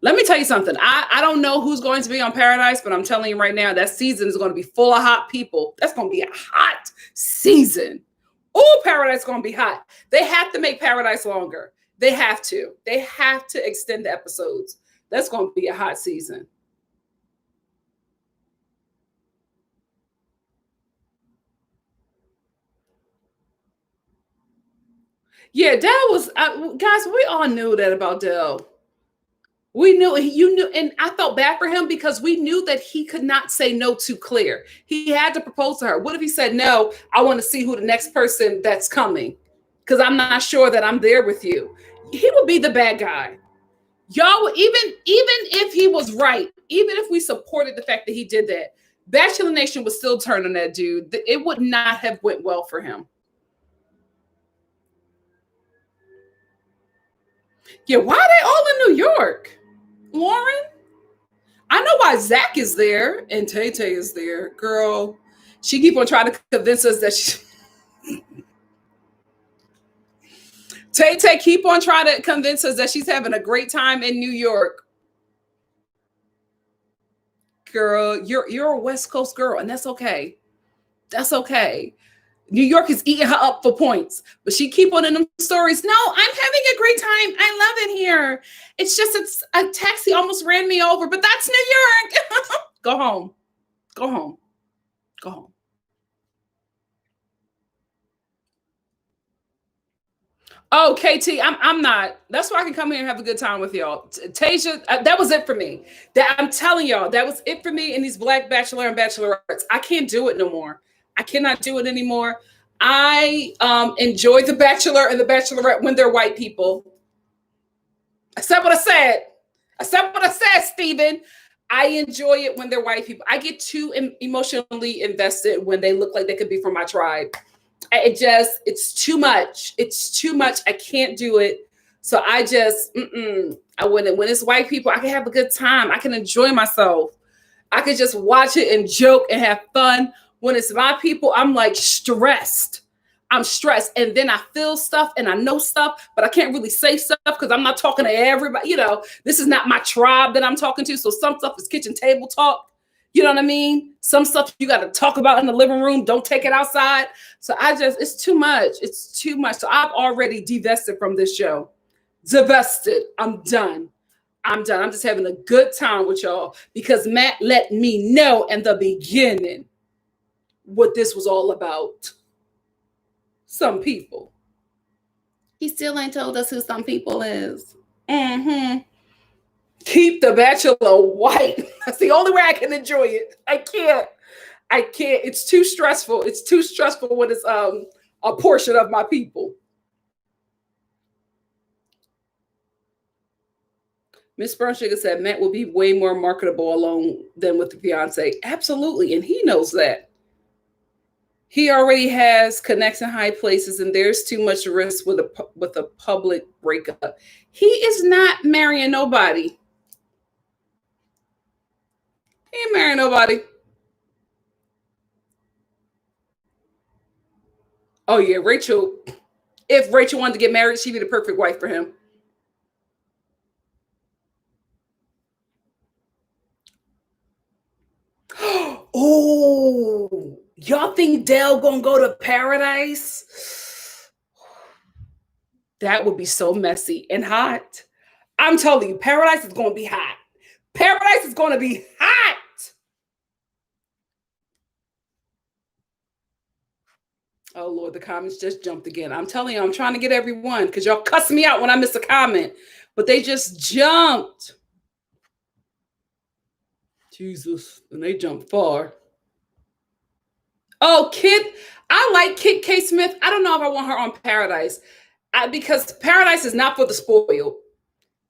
Let me tell you something. I don't know who's going to be on Paradise, but I'm telling you right now, that season is going to be full of hot people. That's going to be a hot season. Oh, Paradise is going to be hot. They have to make Paradise longer. They have to. They have to extend the episodes. That's going to be a hot season. Yeah, Dell was, guys, we all knew that about Dell. We knew, you knew, and I felt bad for him because we knew that he could not say no to Claire. He had to propose to her. What if he said, no, I want to see who the next person that's coming because I'm not sure that I'm there with you. He would be the bad guy. Y'all, even if he was right, even if we supported the fact that he did that, Bachelor Nation would still turn on that dude. It would not have went well for him. Yeah, why are they all in New York? Lauren? I know why Zach is there and Tay Tay is there. Girl, she keep on trying to convince us that she... Tay Tay keep on trying to convince us that she's having a great time in New York. Girl, you're a West Coast girl, and that's okay. That's okay. New York is eating her up for points, but she keep on in them stories. No, I'm having a great time. I love it here. It's just a taxi almost ran me over, but that's New York. Go home. Go home. Go home. Oh, KT, I'm not. That's why I can come here and have a good time with y'all. Tasia, that was it for me. That I'm telling y'all, that was it for me in these Black Bachelor and Bachelorettes. I can't do it no more. I cannot do it anymore. I enjoy the Bachelor and the Bachelorette when they're white people. I said what I said. I said what I said, Steven. I enjoy it when they're white people. I get too emotionally invested when they look like they could be from my tribe. It's too much. It's too much. I can't do it. So I just, I wouldn't. When it's white people, I can have a good time. I can enjoy myself. I could just watch it and joke and have fun. When it's my people, I'm like stressed. I'm stressed. And then I feel stuff and I know stuff, but I can't really say stuff because I'm not talking to everybody. This is not my tribe that I'm talking to. So some stuff is kitchen table talk. You know what I mean? Some stuff you got to talk about in the living room. Don't take it outside. So it's too much. It's too much. So I've already divested from this show. Divested. I'm done. I'm done. I'm just having a good time with y'all because Matt let me know in the beginning what this was all about. Some people. He still ain't told us who some people is. Keep the Bachelor white. That's the only way I can enjoy it. I can't. It's too stressful. It's too stressful when it's a portion of my people. Miss Burnsugar said Matt will be way more marketable alone than with the fiance. Absolutely, and he knows that. He already has connects in high places, and there's too much risk with a public breakup. He is not marrying nobody. He ain't marrying nobody. Oh yeah, Rachel. If Rachel wanted to get married, she'd be the perfect wife for him. Oh, y'all think Dale gonna go to paradise? That would be so messy and hot. I'm telling you, paradise is gonna be hot. Paradise is gonna be hot. Oh Lord, the comments just jumped again. I'm telling you, I'm trying to get everyone because y'all cuss me out when I miss a comment, but they just jumped. Jesus, and they jumped far. Oh, Kit, I like Kit K. Smith. I don't know if I want her on Paradise because Paradise is not for the spoiled.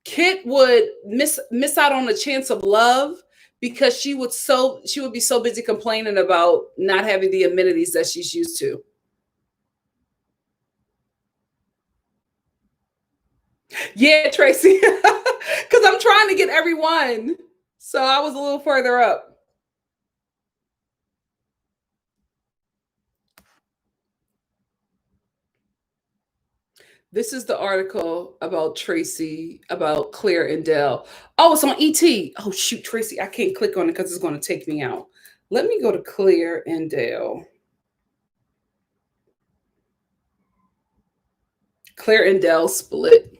Kit would miss out on a chance of love because she would be so busy complaining about not having the amenities that she's used to. Yeah, Tracy, because I'm trying to get everyone. So I was a little further up. This is the article about Tracy, about Claire and Dell. Oh, it's on ET. Oh, shoot, Tracy, I can't click on it because it's going to take me out. Let me go to Claire and Dell. Claire and Dell split.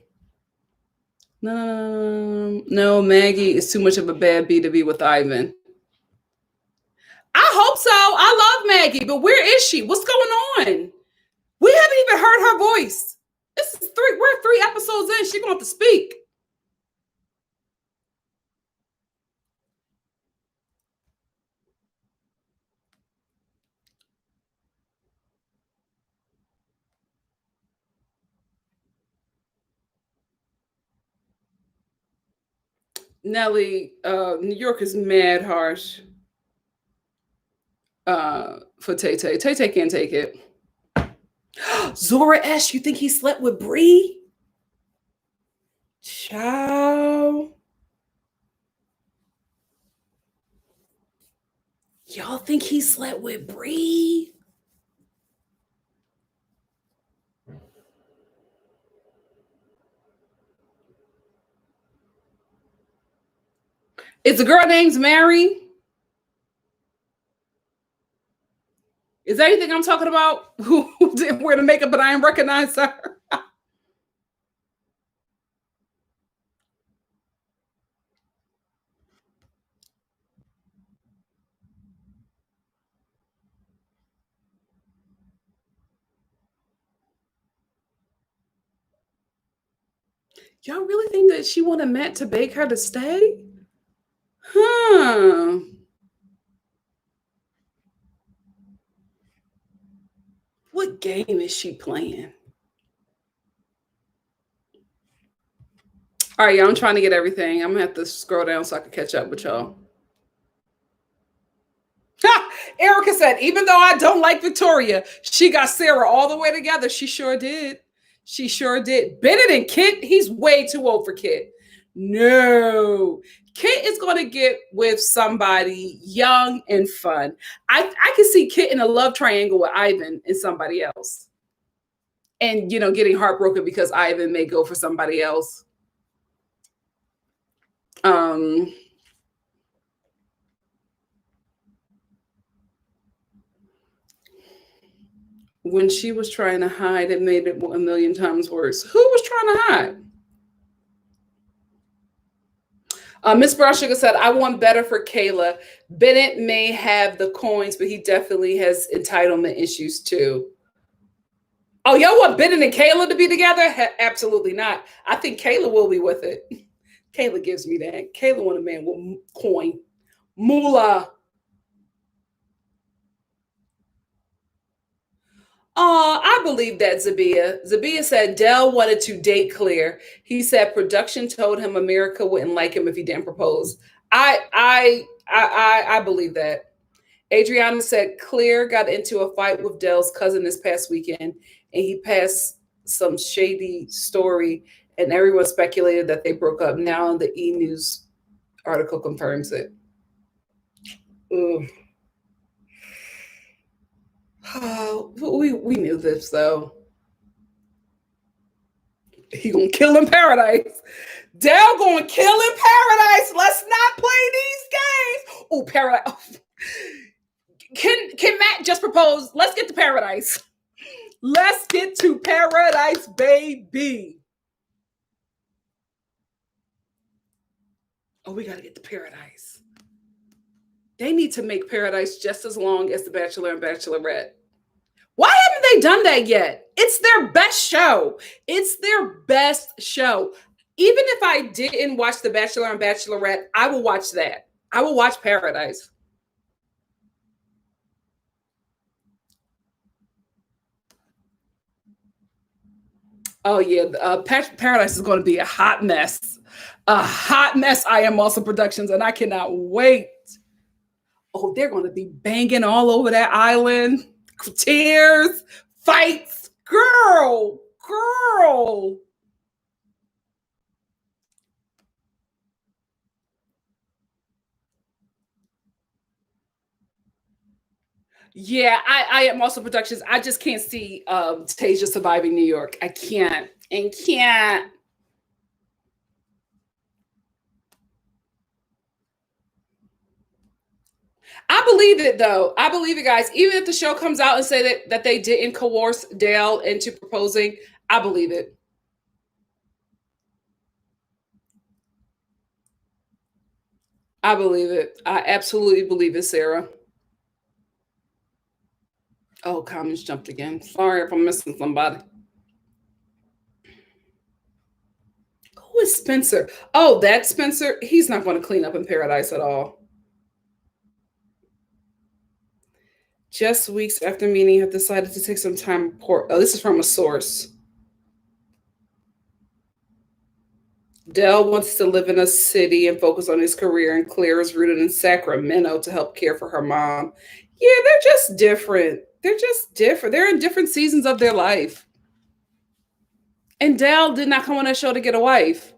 No, Maggie is too much of a bad bee to be with Ivan. I hope so. I love Maggie, but where is she? What's going on? We haven't even heard her voice. We're 3 episodes in. She's going to have to speak. Nelly, New York is mad harsh for Tay Tay. Tay Tay can't take it. Zora S, you think he slept with Bree? Ciao. Y'all think he slept with Bree? Is the girl named Mary? Is that anything I'm talking about? Who didn't wear the makeup, but I didn't recognize her? Y'all really think that she wanted Matt to beg her to stay? Huh. What game is she playing? All right, y'all, I'm trying to get everything. I'm gonna have to scroll down so I can catch up with y'all. Erica said, even though I don't like Victoria, she got Sarah all the way together. She sure did. She sure did. Bennett and Kit, he's way too old for Kit. No. Kit is going to get with somebody young and fun. I can see Kit in a love triangle with Ivan and somebody else. And, getting heartbroken because Ivan may go for somebody else. When she was trying to hide, it made it a million times worse. Who was trying to hide? Miss Brown Sugar said, I want better for Kayla. Bennett may have the coins, but he definitely has entitlement issues too. Oh, y'all want Bennett and Kayla to be together? Absolutely not. I think Kayla will be with it. Kayla gives me that. Kayla want a man with coin. Moolah. I believe that Zabia. Zabia said Dell wanted to date Claire. He said production told him America wouldn't like him if he didn't propose. I believe that. Adriana said Claire got into a fight with Dell's cousin this past weekend, and he passed some shady story, and everyone speculated that they broke up. Now the E! News article confirms it. Ugh. We knew this though. He gonna kill in paradise. Dell gonna kill in paradise. Let's not play these games. Oh, paradise. Can Matt just propose? Let's get to paradise. Let's get to paradise, baby. Oh, we gotta get to paradise. They need to make paradise just as long as The Bachelor and Bachelorette. Why haven't they done that yet? It's their best show. It's their best show. Even if I didn't watch The Bachelor and Bachelorette, I will watch that. I will watch Paradise. Oh, yeah. Paradise is going to be a hot mess. A hot mess. I Am Awesome Productions, and I cannot wait. Oh, they're going to be banging all over that island. Tears, fights. Girl. Yeah, I Am Awesome Productions. I just can't see Tasia surviving New York. I can't. I believe it though. I believe it, guys. Even if the show comes out and say that they didn't coerce Dale into proposing, I believe it. I believe it. I absolutely believe it, Sarah. Oh, comments jumped again. Sorry if I'm missing somebody. Who is Spencer? Oh, that's Spencer. He's not going to clean up in paradise at all. Just weeks after meeting, have decided to take some time. Oh, this is from a source. Dell wants to live in a city and focus on his career, and Claire is rooted in Sacramento to help care for her mom. Yeah, they're just different. They're in different seasons of their life. And Dell did not come on that show to get a wife.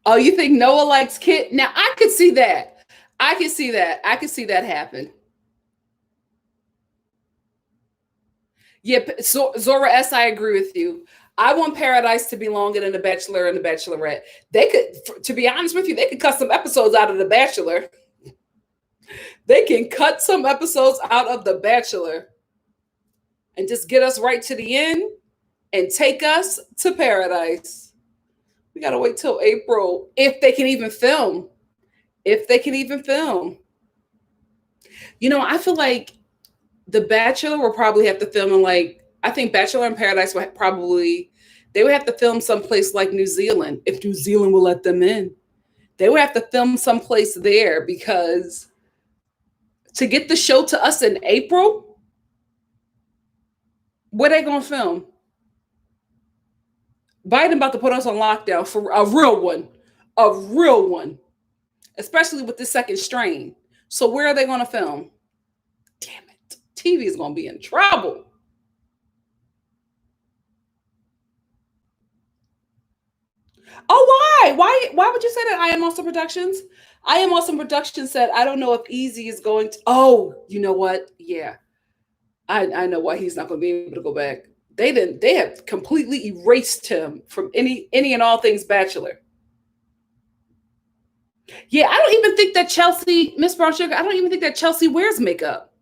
Oh, you think Noah likes Kit? Now I could see that. I could see that happen. Yeah, Zora S, I agree with you. I want Paradise to be longer than The Bachelor and The Bachelorette. They could, to be honest with you, they could cut some episodes out of The Bachelor. They can cut some episodes out of The Bachelor and just get us right to the end and take us to Paradise. We got to wait till April if they can even film. If they can even film. I feel like The Bachelor will probably have to film in I think Bachelor in Paradise they would have to film someplace like New Zealand, if New Zealand will let them in. They would have to film someplace there because to get the show to us in April, where they going to film? Biden about to put us on lockdown for a real one, especially with the second strain. So where are they going to film? Damn it, TV is going to be in trouble. Oh, why? Why would you say that? I Am Awesome Productions. I Am Awesome Productions said, I don't know if Easy is going to. Oh, you know what? Yeah, I know why he's not going to be able to go back. They didn't. They have completely erased him from any and all things Bachelor. Yeah, I don't even think that Chelsea, Miss Brown Sugar, I don't even think that Chelsea wears makeup.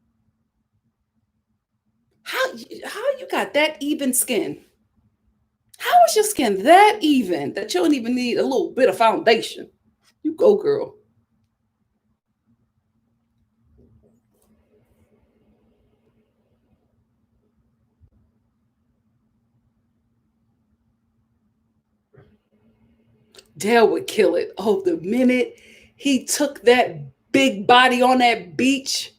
How you got that even skin? How is your skin that even that you don't even need a little bit of foundation? You go, girl. Dale would kill it. Oh, the minute he took that big body on that beach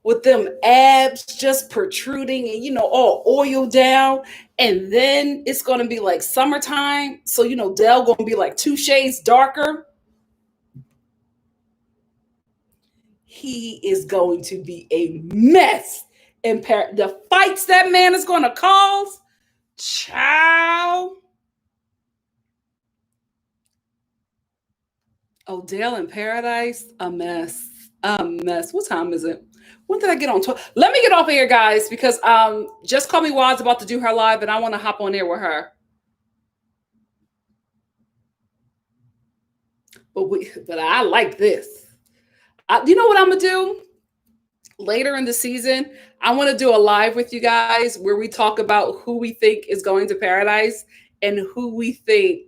with them abs just protruding and all oiled down, and then it's gonna be like summertime, so Dale gonna be like 2 shades darker. He is going to be a mess. And the fights that man is gonna cause, child. Oh, Dale in Paradise, a mess. A mess. What time is it? When did I get on? Let me get off of here, guys, because Just Call Me Wad's about to do her live, and I want to hop on there with her. But I like this. You know what I'm gonna do? Later in the season, I want to do a live with you guys where we talk about who we think is going to Paradise and who we think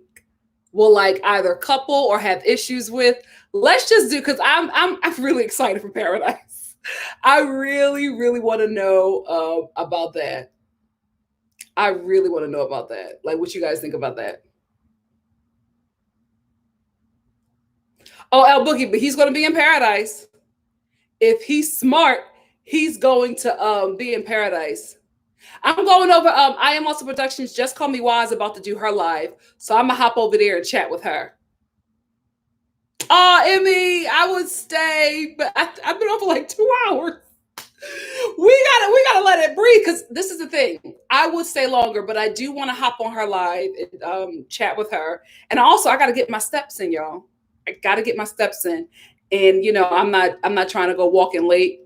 will like either couple or have issues with. Let's just do, because I'm really excited for Paradise. I really, really want to know about that. I really want to know about that. Like, what you guys think about that? Oh, El Boogie, but he's going to be in Paradise. If he's smart, he's going to be in Paradise. I'm going over I Am Also Productions. Just Call Me Wise about to do her live, so I'm gonna hop over there and chat with her. Oh, Emmy, I would stay, but I've been on for like 2 hours. We gotta let it breathe, because this is the thing. I would stay longer, but I do want to hop on her live and chat with her. And also, I got to get my steps in, y'all. I got to get my steps in, and I'm not trying to go walking late,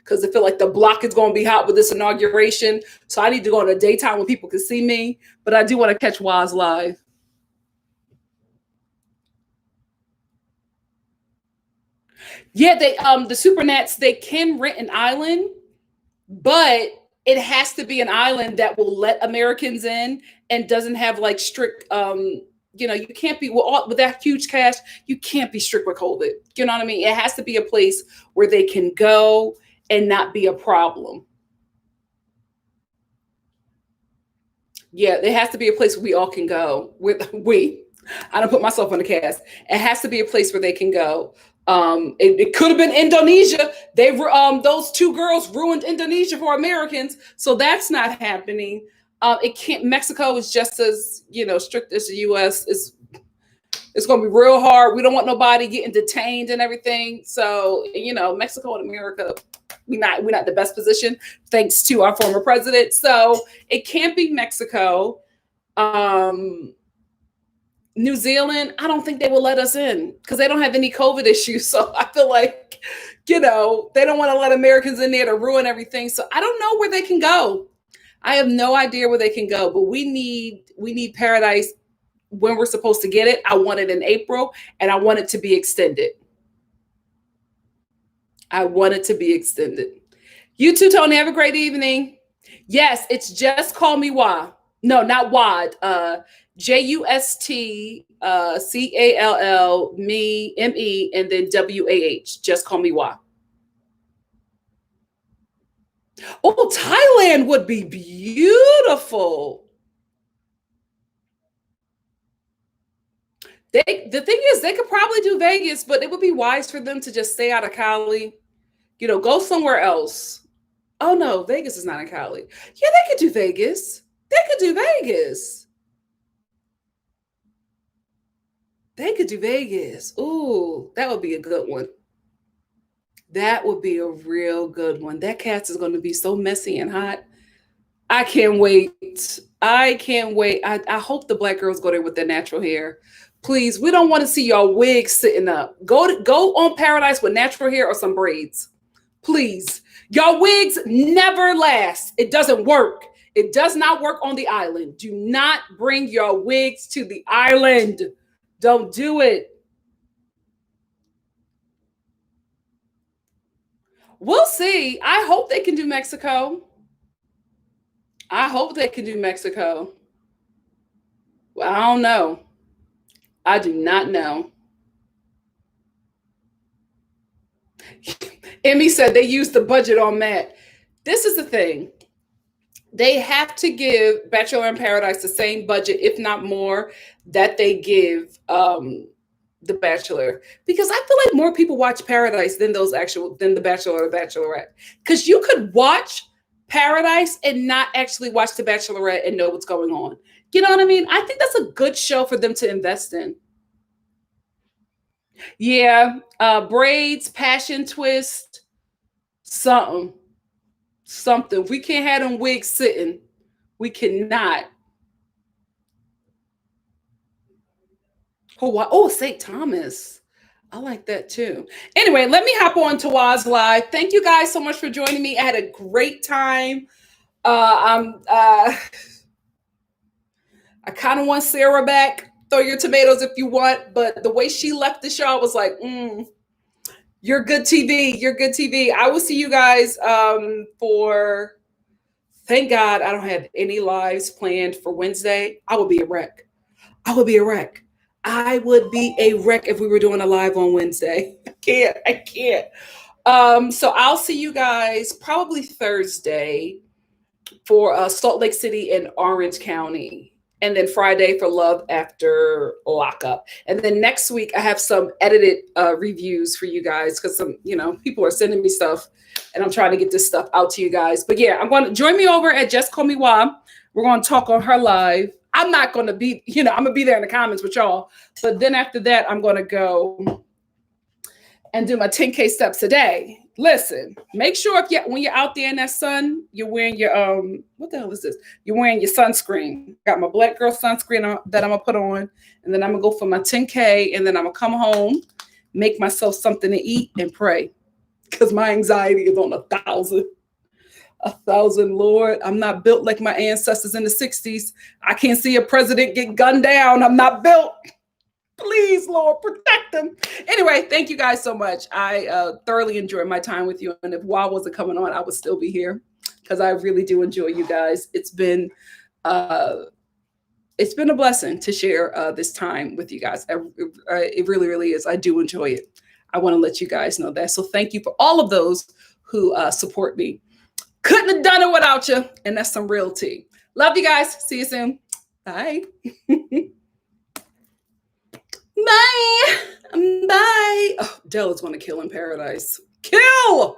because I feel like the block is going to be hot with this inauguration. So I need to go in the daytime when people can see me. But I do want to catch Waz live. Yeah, the Supernats, they can rent an island, but it has to be an island that will let Americans in and doesn't have like strict you can't be with that huge cast, you can't be strict with COVID. You know what I mean? It has to be a place where they can go and not be a problem. Yeah, it has to be a place where we all can go. I don't put myself on the cast. It has to be a place where they can go. It could have been Indonesia. They were those two girls ruined Indonesia for Americans, so that's not happening. It can't. Mexico is just as strict as the U.S. It's going to be real hard. We don't want nobody getting detained and everything. So Mexico and America, we're not the best position, thanks to our former president. So it can't be Mexico. New Zealand, I don't think they will let us in because they don't have any COVID issues. So I feel like, they don't want to let Americans in there to ruin everything. So I don't know where they can go. I have no idea where they can go, but we need Paradise when we're supposed to get it. I want it in April, and I want it to be extended. I want it to be extended. You too, Tony. Have a great evening. Yes, it's Just Call Me Wad. No, not Wad. JUST me ME and then WAH. Just Call Me Wad. Oh, Thailand would be beautiful. The thing is, they could probably do Vegas, but it would be wise for them to just stay out of Cali. Go somewhere else. Oh no, Vegas is not in Cali. Yeah, they could do Vegas. They could do Vegas. They could do Vegas. Ooh, that would be a good one. That would be a real good one. That cast is going to be so messy and hot. I can't wait. I can't wait. I hope the black girls go there with their natural hair. Please, we don't want to see y'all wigs sitting up. Go on Paradise with natural hair or some braids. Please. Y'all wigs never last. It doesn't work. It does not work on the island. Do not bring your wigs to the island. Don't do it. We'll see. I hope they can do Mexico. I hope they can do Mexico. Well, I don't know. I do not know. Emmy said they used the budget on Matt. This is the thing. They have to give Bachelor in Paradise the same budget, if not more, that they give The Bachelor, because I feel like more people watch Paradise than The Bachelor or The Bachelorette. Because you could watch Paradise and not actually watch The Bachelorette and know what's going on. You know what I mean? I think that's a good show for them to invest in. Yeah, braids, passion twist, something, something. We can't have them wigs sitting. We cannot. Oh, St. Thomas. I like that too. Anyway, let me hop on to Waz Live. Thank you guys so much for joining me. I had a great time. I kind of want Sarah back. Throw your tomatoes if you want, but the way she left the show, I was like, you're good TV. You're good TV. I will see you guys for. Thank God I don't have any lives planned for Wednesday. I would be a wreck. I would be a wreck. I would be a wreck if we were doing a live on Wednesday. I can't. So I'll see you guys probably Thursday for Salt Lake City and Orange County. And then Friday for Love After Lockup. And then next week I have some edited reviews for you guys because some, people are sending me stuff and I'm trying to get this stuff out to you guys. But yeah, I'm going to join me over at Just Call Me Wab. We're going to talk on her live. I'm not going to be, I'm going to be there in the comments with y'all. But then after that, I'm going to go and do my 10K steps a day. Listen, make sure when you're out there in that sun, you're wearing your, what the hell is this? You're wearing your sunscreen. Got my black girl sunscreen that I'm going to put on. And then I'm going to go for my 10K. And then I'm going to come home, make myself something to eat and pray. Because my anxiety is on 1,000. 1,000, Lord. I'm not built like my ancestors in the 60s. I can't see a president get gunned down. I'm not built. Please, Lord, protect them. Anyway, thank you guys so much. I thoroughly enjoyed my time with you. And if WoW wasn't coming on, I would still be here because I really do enjoy you guys. It's been a blessing to share this time with you guys. It really, really is. I do enjoy it. I want to let you guys know that. So thank you for all of those who support me. Couldn't have done it without you. And that's some real tea. Love you guys. See you soon. Bye. Bye. Bye. Oh, Dell is going to kill in Paradise. Kill!